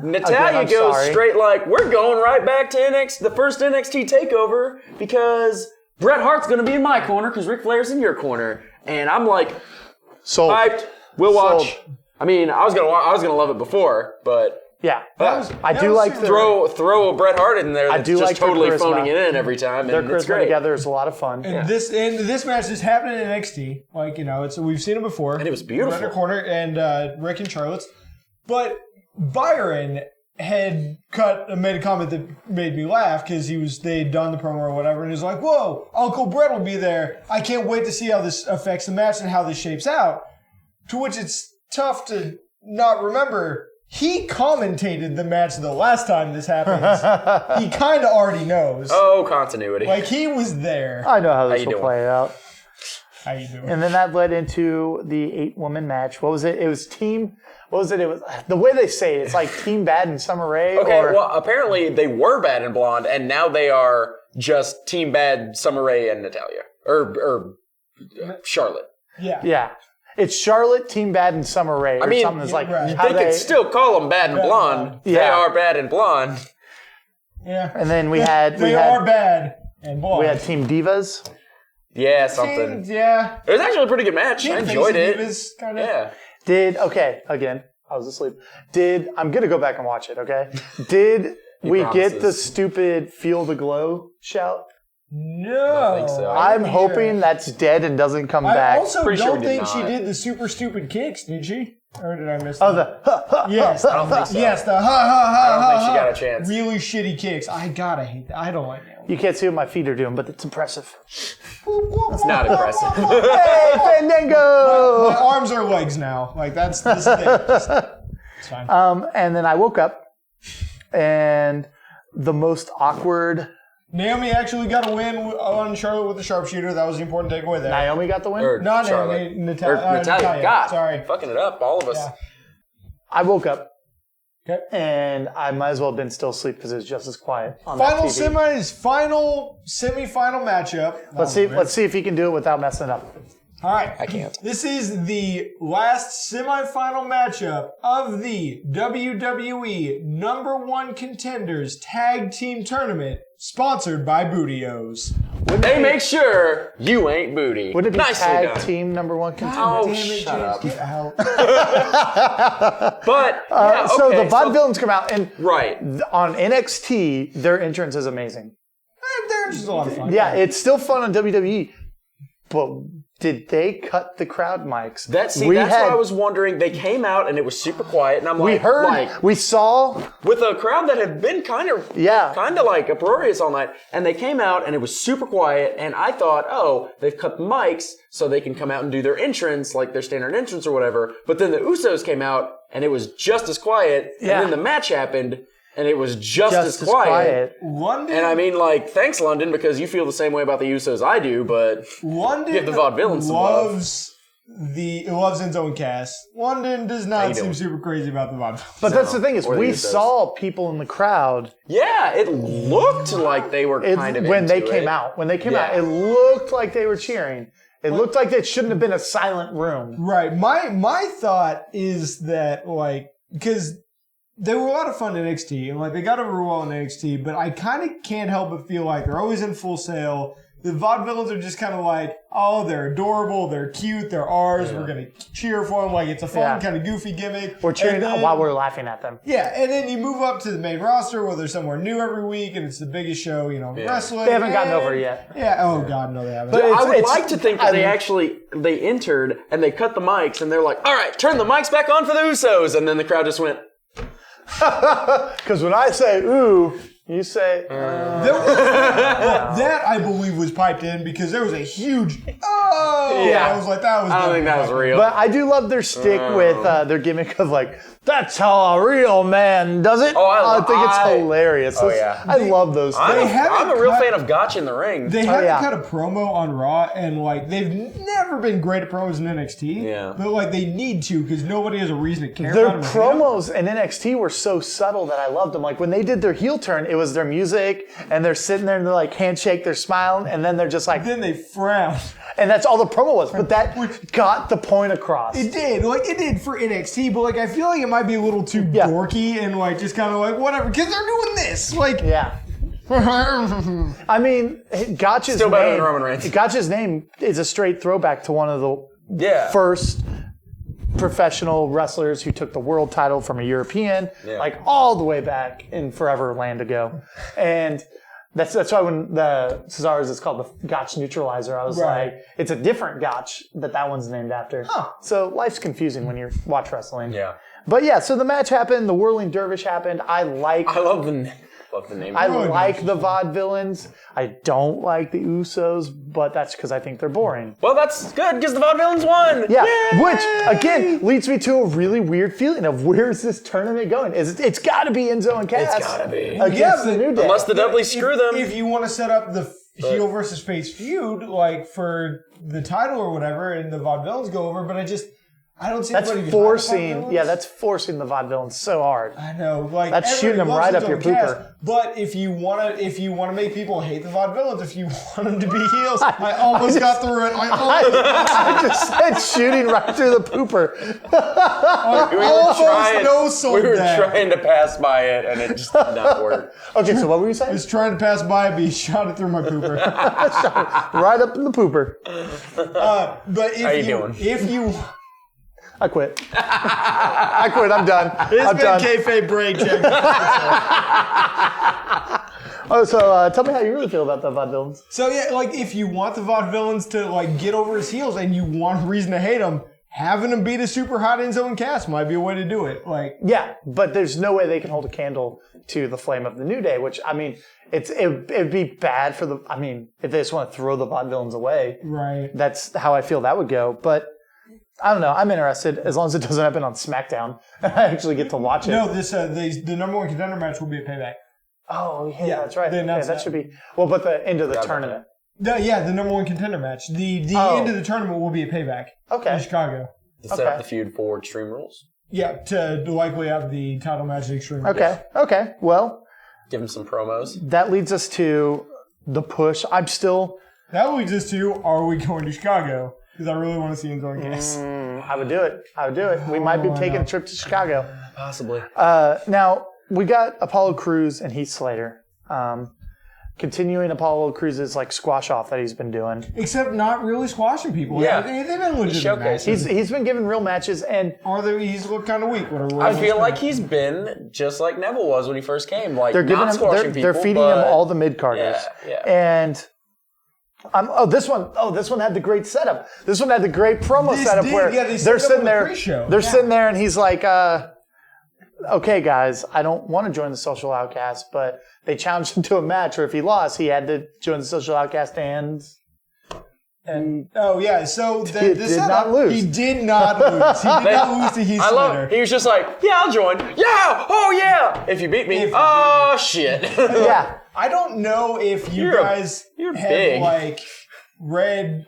Natalia I'm goes sorry. straight like, we're going right back to the first NXT takeover because Bret Hart's going to be in my corner because Ric Flair's in your corner. And I'm like, Sold. hyped. We'll watch. Sold. I mean, I was gonna love it before, but Yeah, I that do was like super- the, throw a Bret Hart in there that's do just like their totally charisma. phoning it in every time, their and it's charisma great. together is a lot of fun. And this match is happening in NXT. Like, it's we've seen it before. And it was beautiful. Red corner and Rick and Charlotte's. But Byron had made a comment that made me laugh because they'd done the promo or whatever, and he's like, "Whoa, Uncle Brett will be there. I can't wait to see how this affects the match and how this shapes out." To which it's tough to not remember. He commentated the match the last time this happens. He kind of already knows. Oh, continuity. Like, he was there. I know how this you will doing? play out. How you doing? And then that led into the 8-woman match. What was it? It was team. What was it? It was the way they say it. It's like Team Bad and Summer Rae. Okay, or, well, apparently they were Bad and Blonde, and now they are just Team Bad, Summer Rae, and Natalia. Or Charlotte. yeah, it's Charlotte, Team Bad, and Summer Rae. Or mean, something that's like right. how They could still call them Bad and Bad and Blonde. Blonde. They Yeah. are Bad and Blonde. Yeah. And then we had They are bad and blonde. we had Team Divas. Yeah, something. Yeah. It was actually a pretty good match. I enjoyed it. Kinda. Yeah. Again, I was asleep. I'm going to go back and watch it, okay? Did we get the promises. stupid Feel the Glow shout? No. I don't think so. I I'm didn't hear hoping it. that's dead and doesn't come I back. also Pretty sure don't we did think she not. did the super stupid kicks, did she? Or did I miss Oh, that? the Yes. I don't think so. Yes, the ha ha ha I don't think she ha, got ha. a chance. Really shitty kicks. I gotta hate that. I don't like that. You can't see what my feet are doing, but it's impressive. It's not impressive. Hey, Fandango! My arms are legs now. Like, this is it. It's fine. And then I woke up, and the most awkward. Naomi actually got a win on Charlotte with the sharpshooter. That was the important takeaway there. Naomi got the win. Or Not Charlotte. Naomi, Or Natalia. Natalia. God, Sorry. fucking it up, all of us. Yeah. I woke up, Okay. and I might as well have been still asleep because it was just as quiet on Final that TV. semi-final matchup. Let's see if he can do it without messing it up. All right. I can't. This is the last semifinal matchup of the WWE #1 Contenders Tag Team Tournament, sponsored by Bootios. They make sure you ain't booty. Would it be Nicely tag done. team number one contender? Oh, Damn it, shut James, up. get out. But So the vaudevillains come out, and right. on NXT, their entrance is amazing. They're just a lot of fun. Yeah, it's still fun on WWE, but did they cut the crowd mics? That's what I was wondering. They came out and it was super quiet, and I'm We like, heard, we saw, with a crowd that had been kind of like uproarious all night, and they came out and it was super quiet, and I thought, oh, they've cut the mics so they can come out and do their entrance, like their standard entrance or whatever. But then the Usos came out and it was just as quiet, and then the match happened. And it was just as quiet. London, and I mean, like, thanks, London, because you feel the same way about the Usos I do, but London give the vaudevillains some love. loves Enzo and Cass. London does not seem super crazy about the vaudevillains. but that's the thing is, or the we Usos. saw people in the crowd. Yeah, it looked like they were kind of when into they came it. out. When they came out, it looked like they were cheering. It looked like it shouldn't have been a silent room. Right. My thought is that, like, because they were a lot of fun in NXT, and like they got over well in NXT, but I kind of can't help but feel like they're always in Full Sail. The vaudevillains are just kind of like, oh, they're adorable, they're cute, they're ours, we're going to cheer for them. Like, it's a fun, kind of goofy gimmick. We're cheering while we're laughing at them. Yeah, and then you move up to the main roster where they're somewhere new every week, and it's the biggest show, wrestling. They haven't gotten over it yet. Yeah, oh God, no, they haven't. But I would like to think that they entered and they cut the mics and they're like, all right, turn the mics back on for the Usos. And then the crowd just went, because when I say ooh, you say that I believe was piped in because there was a huge I was like, that was. I don't think that was real. But I do love their stick with their gimmick of like, that's how a real man does it. I think it's hilarious. I love those things. I'm a real fan of Gotch in the ring. They haven't cut a promo on Raw, and like they've never been great at promos in NXT. Yeah. But like they need to because nobody has a reason to care Their about them. promos in NXT were so subtle that I loved them. Like when they did their heel turn, it was their music, and they're sitting there and they're like handshake, they're smiling, and then they're just like. Then they frown. And that's all the promo was, but that got the point across. It did, for NXT, but like I feel like it might be a little too dorky and like just kind of like whatever because they're doing this. Like, I mean, Gotch's Still better name. than Roman Reigns. Gotch's name is a straight throwback to one of the first professional wrestlers who took the world title from a European, like all the way back in forever land ago, and. That's why when the Cesaro's is called the Gotch Neutralizer, I was like, it's a different Gotch that one's named after. Huh. So life's confusing when you watch wrestling. Yeah. But yeah, so the match happened, the Whirling Dervish happened. I love the name. I like the vaudevillains. I don't like the Usos, but that's because I think they're boring. Well, that's good because the vaudevillains won. Yeah, Yay! which again leads me to a really weird feeling of where's this tournament going? It's got to be Enzo and Cass. It's got to be against the New Day. Unless the Dudleys screw them. If you want to set up the heel versus face feud, like for the title or whatever, and the vaudevillains go over, but I don't see that's anybody forcing. Yeah, that's forcing the vaudevillains so hard. I know, like that's shooting them right up your pooper. But if you want to make people hate the vaudevillains, if you want them to be heels, I almost got through it. I just said shooting right through the pooper. We were trying to pass by it, and it just did not work. Okay, so what were you saying? I was trying to pass by, but he shot it through my pooper. Right up in the pooper. But if you I quit. I quit. I'm done. I'm done. Kayfabe break. Check. So tell me how you really feel about the vaudevillains. So yeah, like if you want the vaudevillains to like get over his heels and you want a reason to hate him, having them beat a super hot Enzo and Cass might be a way to do it. Like yeah, but there's no way they can hold a candle to the flame of the New Day, which I mean, it'd be bad for the. I mean, if they just want to throw the vaudevillains away, right? That's how I feel that would go, but. I don't know. I'm interested as long as it doesn't happen on SmackDown. I actually get to watch it. No, the number one contender match will be a Payback. Oh, yeah, that's right. Yeah, that should be. Well, but the end of the tournament. The number one contender match. The end of the tournament will be a Payback. Okay. In Chicago. To set up the feud for Extreme Rules. Yeah, to likely have the title match at Extreme Rules. Okay. Well. Give him some promos. That leads us to the push. That leads us to, are we going to Chicago? Because I really want to see Enzo and Cass. I would do it. We might be taking a trip to Chicago. Possibly. Now, we got Apollo Crews and Heath Slater. continuing Apollo Cruz's like squash off that he's been doing. Except not really squashing people. Yeah. They've been legitimate Showcase. matches. He's been given real matches, and He's looked kind of weak. I feel like he's been just like Neville was when he first came. Like they're giving not him squashing people. they're feeding him all the mid carders. Yeah. And this one had the great setup. This one had the great promo setup where they're sitting there. They're sitting there, and he's like, "Okay, guys, I don't want to join the Social Outcast, but they challenged him to a match, or if he lost, he had to join the Social Outcast and." So He did not lose. He did not lose. He did not lose to Heath Slater. He was just like, yeah, I'll join. Yeah, oh yeah. If you beat me, oh shit. Yeah. I don't know if you guys have big. like read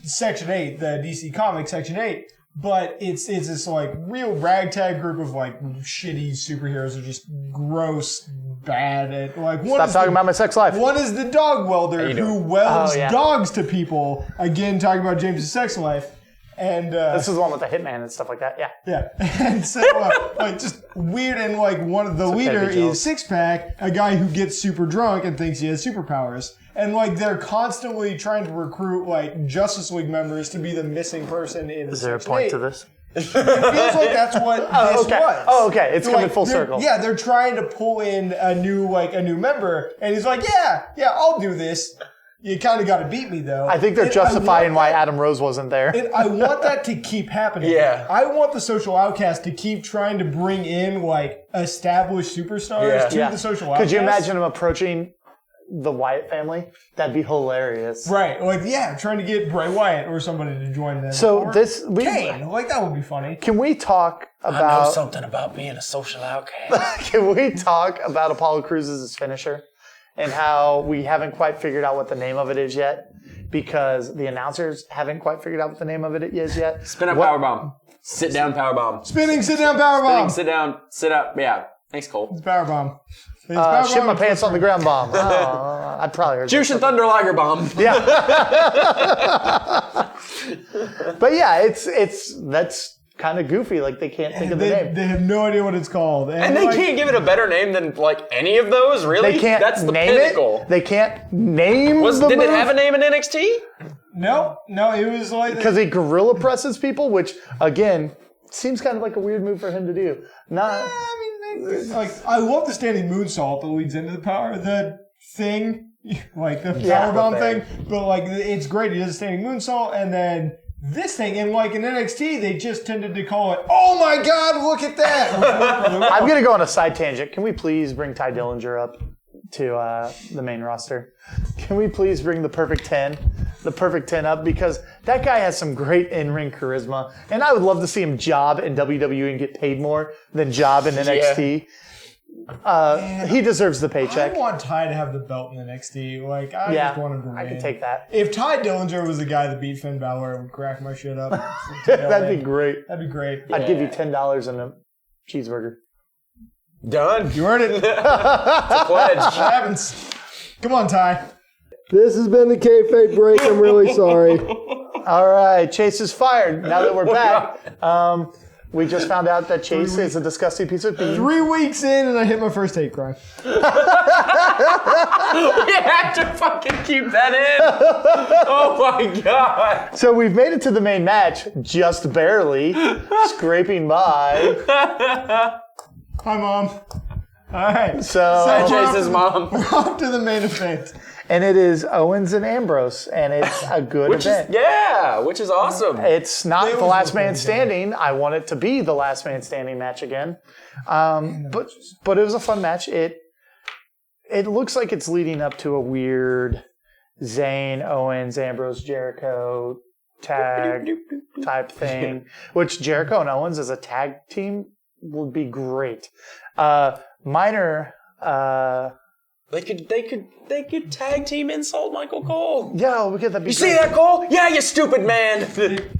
Section 8, the DC Comics Section 8, but it's this like real ragtag group of like shitty superheroes who are just gross, bad at like. Stop talking about my sex life. One is the dog welder who welds dogs to people. Again, talking about James's sex life. And this is the one with the hitman and stuff like that. Yeah. Yeah. And so, like, just weird. And, like, one of the leader is Six Pack, a guy who gets super drunk and thinks he has superpowers. And, like, they're constantly trying to recruit, like, Justice League members to be the missing person in Is there a point to this? It feels like that's what this was. Oh, okay. It's coming full circle. Yeah, they're trying to pull in a new member. And he's like, yeah, I'll do this. You kind of got to beat me, though. I think they're justifying why Adam Rose wasn't there. And I want that to keep happening. Yeah. I want the Social Outcast to keep trying to bring in, like, established superstars to the Social Outcast. Could you imagine him approaching the Wyatt family? That'd be hilarious. Right. Like, trying to get Bray Wyatt or somebody to join them. So Kane. Like, that would be funny. Can we talk about... I know something about being a social outcast. Can we talk about Apollo Crews' finisher? And how we haven't quite figured out what the name of it is yet, because the announcers haven't quite figured out what the name of it is yet. Spin up powerbomb. Sit down powerbomb. Spinning, sit down powerbomb. Sit down, sit up. Yeah. Thanks, Cole. It's powerbomb. Shit my pants on the ground bomb. Oh, I'd probably heard Jushin Thunder Liger bomb. Yeah. But yeah, that's kind of goofy. Like they can't think of the name. They have no idea what it's called. And they can't give it a better name than like any of those, really? They can't That's the name pinnacle. it. They can't name Did it have a name in NXT? No, it was like... Because he gorilla presses people, which, again, seems kind of like a weird move for him to do. I love the standing moonsault that leads into the thing, like the powerbomb thing. But like, it's great. He does a standing moonsault, and then this thing, and like in NXT, they just tended to call it, "Oh my God, look at that!" I'm gonna go on a side tangent. Can we please bring Ty Dillinger up to the main roster? Can we please bring the Perfect 10 up, because that guy has some great in-ring charisma, and I would love to see him job in WWE and get paid more than job in NXT. He deserves the paycheck. I want Ty to have the belt in NXT. Like, I just want him to win. I can take that. If Ty Dillinger was the guy that beat Finn Balor, it would crack my shit up. That'd be great. That'd be great. I'd give you $10 and a cheeseburger. Done. You earned it. It's a pledge. What happens? Come on, Ty. This has been the Kayfabe break. I'm really sorry. All right, Chase is fired. Now that we're back, we just found out that Chase is a disgusting piece of beef. 3 weeks in, and I hit my first hate crime. You have to fucking keep that in. Oh my God. So we've made it to the main match, just barely, scraping by. Hi, Mom. All right. So Chase's mom. We're off to the main event. And it is Owens and Ambrose, and it's a good event. Which is awesome. It's not the last man standing. I want it to be the last man standing match again. But it was a fun match. It looks like it's leading up to a weird Zayn, Owens, Ambrose, Jericho tag type thing, which Jericho and Owens as a tag team would be great. They could tag team insult Michael Cole. Yeah, we get that. You see that, Cole? Yeah, you stupid man.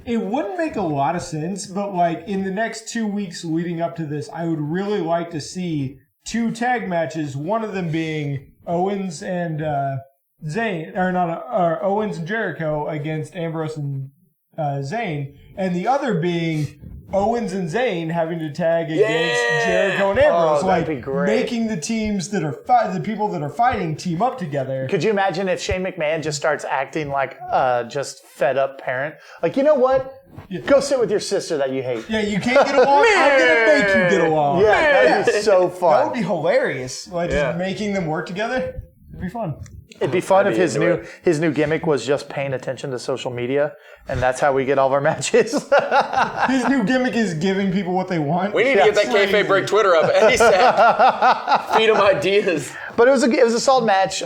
It wouldn't make a lot of sense, but like in the next 2 weeks leading up to this, I would really like to see 2 tag matches. One of them being Owens and Owens and Jericho against Ambrose and Zayn, and the other being Owens and Zayn having to tag against Jericho and Ambrose, that'd be great. making the teams that are the people that are fighting team up together. Could you imagine if Shane McMahon just starts acting like just fed up parent? Like, you know what? Go sit with your sister that you hate. Yeah, you can't get along. I'm gonna make you get along. Yeah, that'd be so fun. That would be hilarious. Like just making them work together. It'd be fun. It'd be fun if his new gimmick was just paying attention to social media, and that's how we get all of our matches. His new gimmick is giving people what they want. We need to get that Kayfabe Break Twitter up ASAP. Feed them ideas. But it was a solid match.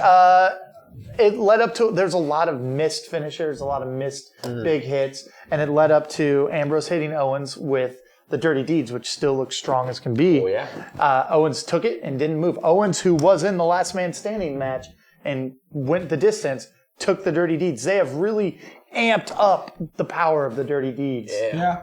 It led up to, there's a lot of missed finishers, a lot of missed big hits, and it led up to Ambrose hitting Owens with the Dirty Deeds, which still looks strong as can be. Oh, yeah. Owens took it and didn't move. Owens, who was in the Last Man Standing match and went the distance, took the Dirty Deeds. They have really amped up the power of the Dirty Deeds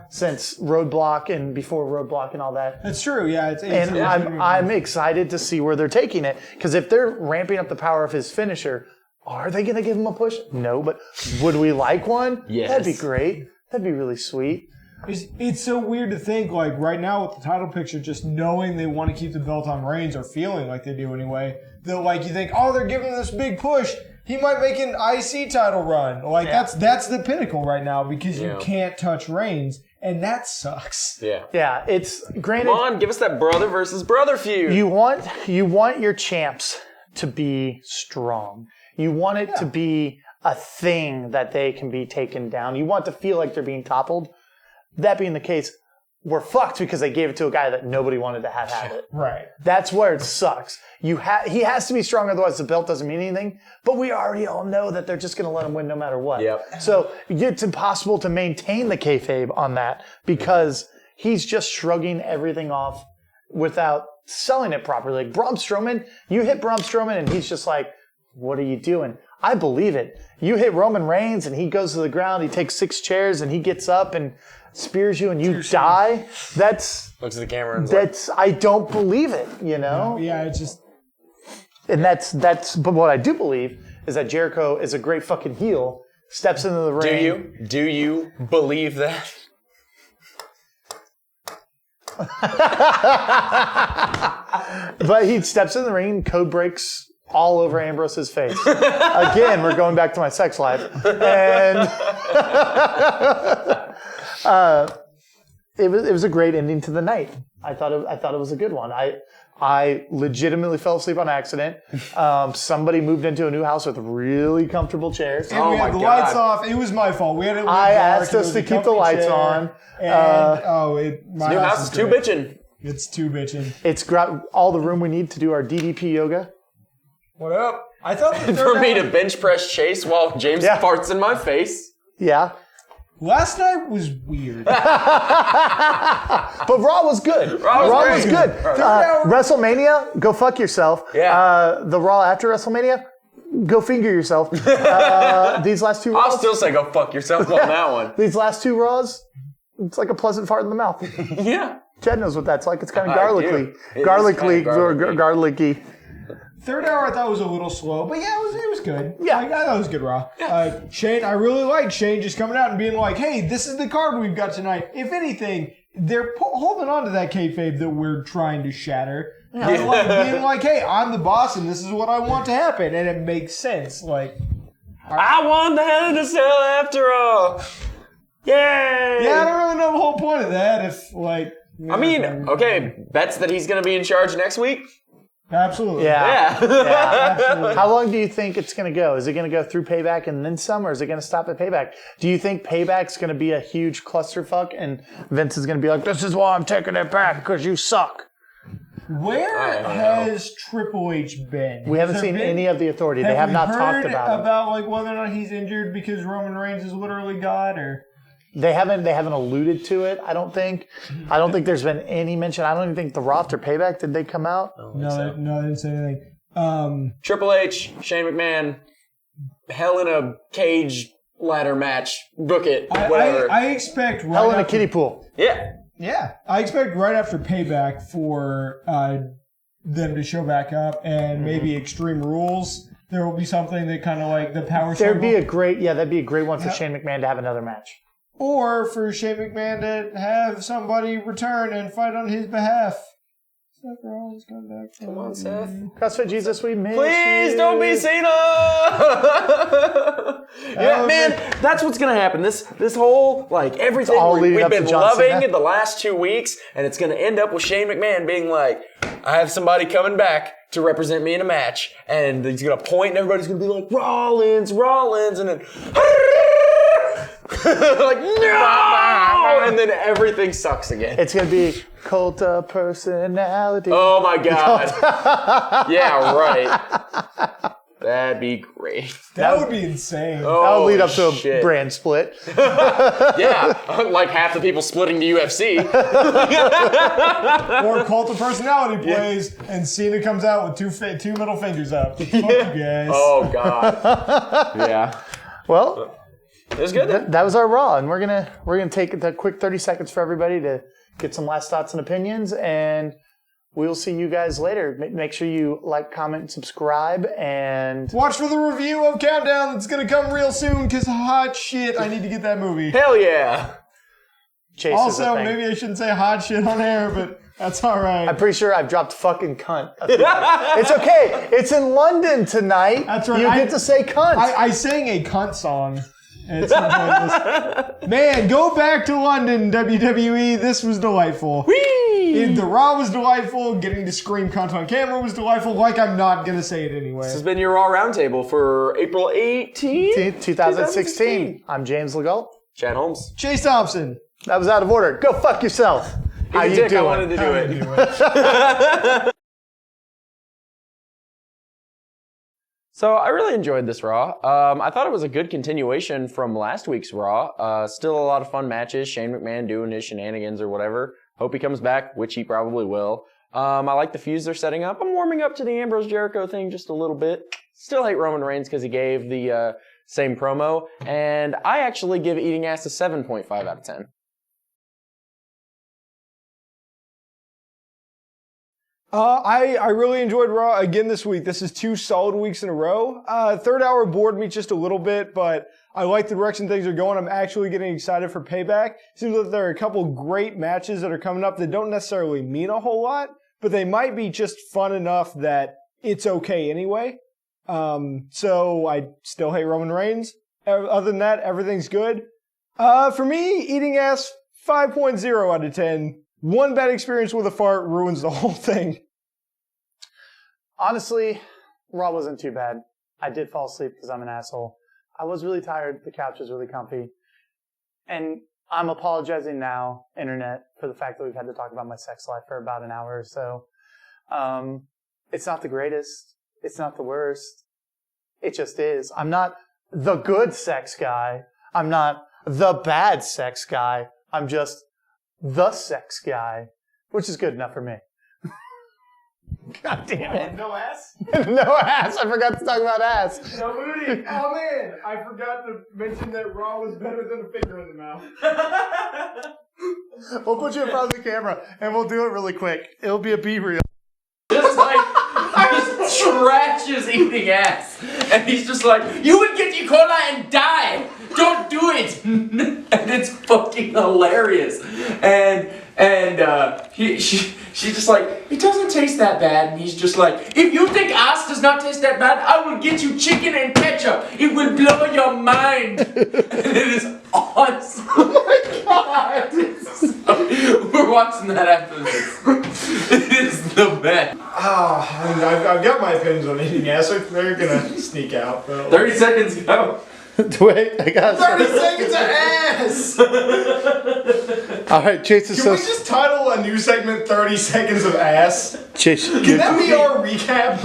since Roadblock and before Roadblock and all that. That's true. Yeah, And I'm excited to see where they're taking it, because if they're ramping up the power of his finisher, are they going to give him a push? No, but would we like one? Yes. That'd be great. That'd be really sweet. It's so weird to think, like, right now with the title picture, just knowing they want to keep the belt on Reigns, or feeling like they do anyway, that, like, you think, oh, they're giving him this big push. He might make an IC title run. Like, that's the pinnacle right now, because you can't touch Reigns, and that sucks. Yeah. Yeah, it's granted. Come on, give us that brother versus brother feud. You want your champs to be strong. You want it to be a thing that they can be taken down. You want to feel like they're being toppled. That being the case, we're fucked because they gave it to a guy that nobody wanted to have it. Right. That's where it sucks. He has to be strong, otherwise the belt doesn't mean anything. But we already all know that they're just going to let him win no matter what. Yep. So it's impossible to maintain the kayfabe on that, because he's just shrugging everything off without selling it properly. Like Braun Strowman, you hit Braun Strowman and he's just like, what are you doing? I believe it. You hit Roman Reigns and he goes to the ground, he takes 6 chairs and he gets up and spears you and you die. That's looks at the camera and I don't believe it, you know? Yeah, it's just... And but what I do believe is that Jericho is a great fucking heel, steps into the ring. Do you believe that? But he steps in the ring, code breaks all over Ambrose's face. Again, we're going back to my sex life. And it was a great ending to the night. I thought it was a good one. I legitimately fell asleep on accident. Somebody moved into a new house with really comfortable chairs. And we had the lights off. It was my fault. We had it. I asked us to keep the lights on. And my new house is too bitchin'. It's too bitchin'. It's got all the room we need to do our DDP yoga. What up? I thought for me to bench press Chase while James farts in my face. Yeah. Last night was weird. But Raw was good. Raw was good. WrestleMania, go fuck yourself. Yeah. The Raw after WrestleMania, go finger yourself. These last 2 Raws. I'll still say go fuck yourself on that one. These last 2 Raws, it's like a pleasant fart in the mouth. Yeah. Chad knows what that's like. It's kind of garlicky. Garlicky. Third hour I thought was a little slow, but yeah, it was good. Yeah. I thought it was good Raw. Shane, I really liked Shane just coming out and being like, hey, this is the card we've got tonight. If anything, they're holding on to that kayfabe that we're trying to shatter. Being like, hey, I'm the boss and this is what I want to happen. And it makes sense. Like, I won the Hell in a Cell after all. Yay! Yeah, I don't really know the whole point of that. If, like... I mean, okay, bets that he's going to be in charge next week? Absolutely. Yeah. Absolutely. How long do you think it's going to go? Is it going to go through Payback and then some, or is it going to stop at Payback? Do you think Payback's going to be a huge clusterfuck and Vince is going to be like, this is why I'm taking it back, because you suck? Where has Triple H been? We haven't seen any of the authority. They have not talked about him. About like whether or not he's injured because Roman Reigns is literally God, or... They haven't alluded to it, I don't think. I don't think there's been any mention. I don't even think the Raw or Payback, did they come out? No, they didn't say anything. Triple H, Shane McMahon, Hell in a Cage ladder match, book it, whatever. I expect Hell in a kiddie pool. Yeah. Yeah. I expect right after Payback for them to show back up and maybe Extreme Rules. There will be something that kind of like the power that'd be a great one for Shane McMahon to have another match. or for Shane McMahon to have somebody return and fight on his behalf. Seth Rollins come back. Come on, Seth. CrossFit Jesus, we miss Please you. don't be Cena. Yeah, man, that's what's gonna happen. This whole everything all leading we've up to been John loving Cena. the last 2 weeks, and it's gonna end up with Shane McMahon being like, "I have somebody coming back to represent me in a match," and he's gonna point, and everybody's gonna be like, "Rollins," and then. Like, no! And then everything sucks again. It's going to be cult of personality. Oh my god. Yeah, right. That'd be great. That would be insane. That'll lead up to a shit. brand split. Yeah, like half the people splitting to UFC. Or Cult of Personality plays, and Cena comes out with two middle fingers up. Fuck you guys. Oh god. Yeah. Well, It was good. that was our Raw, and we're gonna take the quick 30 seconds for everybody to get some last thoughts and opinions, and we'll see you guys later. Make sure you like, comment, and subscribe, and Watch for the review of Countdown that's going to come real soon, because hot shit, I need to get that movie. Hell yeah. Chase is a Also, thing. maybe I shouldn't say hot shit on air, but that's all right. I'm pretty sure I've dropped fucking cunt. It's okay. It's in London tonight. That's right. You get to say cunt. I sang a cunt song. At some point. Man, go back to London, WWE. This was delightful. The Raw was delightful. Getting to scream cunt on camera was delightful. Like I'm not going to say it anyway. This has been your Raw Roundtable for April 18th, 2016. I'm James Legault. Chad Holmes. Chase Thompson. That was out of order. Go fuck yourself. How He's a you dick, doing? I wanted to do it. So I really enjoyed this Raw. I thought it was a good continuation from last week's Raw. Still a lot of fun matches. Shane McMahon doing his shenanigans or whatever. Hope he comes back, which he probably will. I like the fuse they're setting up. I'm warming up to the Ambrose Jericho thing just a little bit. Still hate Roman Reigns because he gave the same promo. And I actually give Eating Ass a 7.5 out of 10. I really enjoyed Raw again this week. This is 2 solid weeks in a row. Third hour bored me just a little bit, but I like the direction things are going. I'm actually getting excited for Payback. Seems like there are a couple great matches that are coming up that don't necessarily mean a whole lot, but they might be just fun enough that it's okay anyway. So I still hate Roman Reigns. Other than that, everything's good. For me, Eating Ass, 5.0 out of 10. One bad experience with a fart ruins the whole thing. Honestly, Raw wasn't too bad. I did fall asleep because I'm an asshole. I was really tired. The couch was really comfy. And I'm apologizing now, Internet, for the fact that we've had to talk about my sex life for about an hour or so. It's not the greatest. It's not the worst. It just is. I'm not the good sex guy. I'm not the bad sex guy. I'm just the sex guy, which is good enough for me. God damn it. No ass? No ass. I forgot to talk about ass. No booty. Oh man, I forgot to mention that Raw was better than a finger in the mouth. We'll put you in front of the camera and we'll do it really quick. It'll be a B-reel. Just like, just trashes Eating Ass. And he's just like, you will get E. coli and die. Don't do it. And it's fucking hilarious. And she's just like, it doesn't taste that bad. And he's just like, if you think ass does not taste that bad, I will get you chicken and ketchup. It will blow your mind. And it is awesome. Oh my god. We're watching that after this. It is the best. I've got my opinions on Eating Ass. They're gonna sneak out. 30 seconds go. Wait, I got 30 seconds of ass! All right, Chase is Can we just title a new segment 30 Seconds of Ass? Chase, Can that be our recap?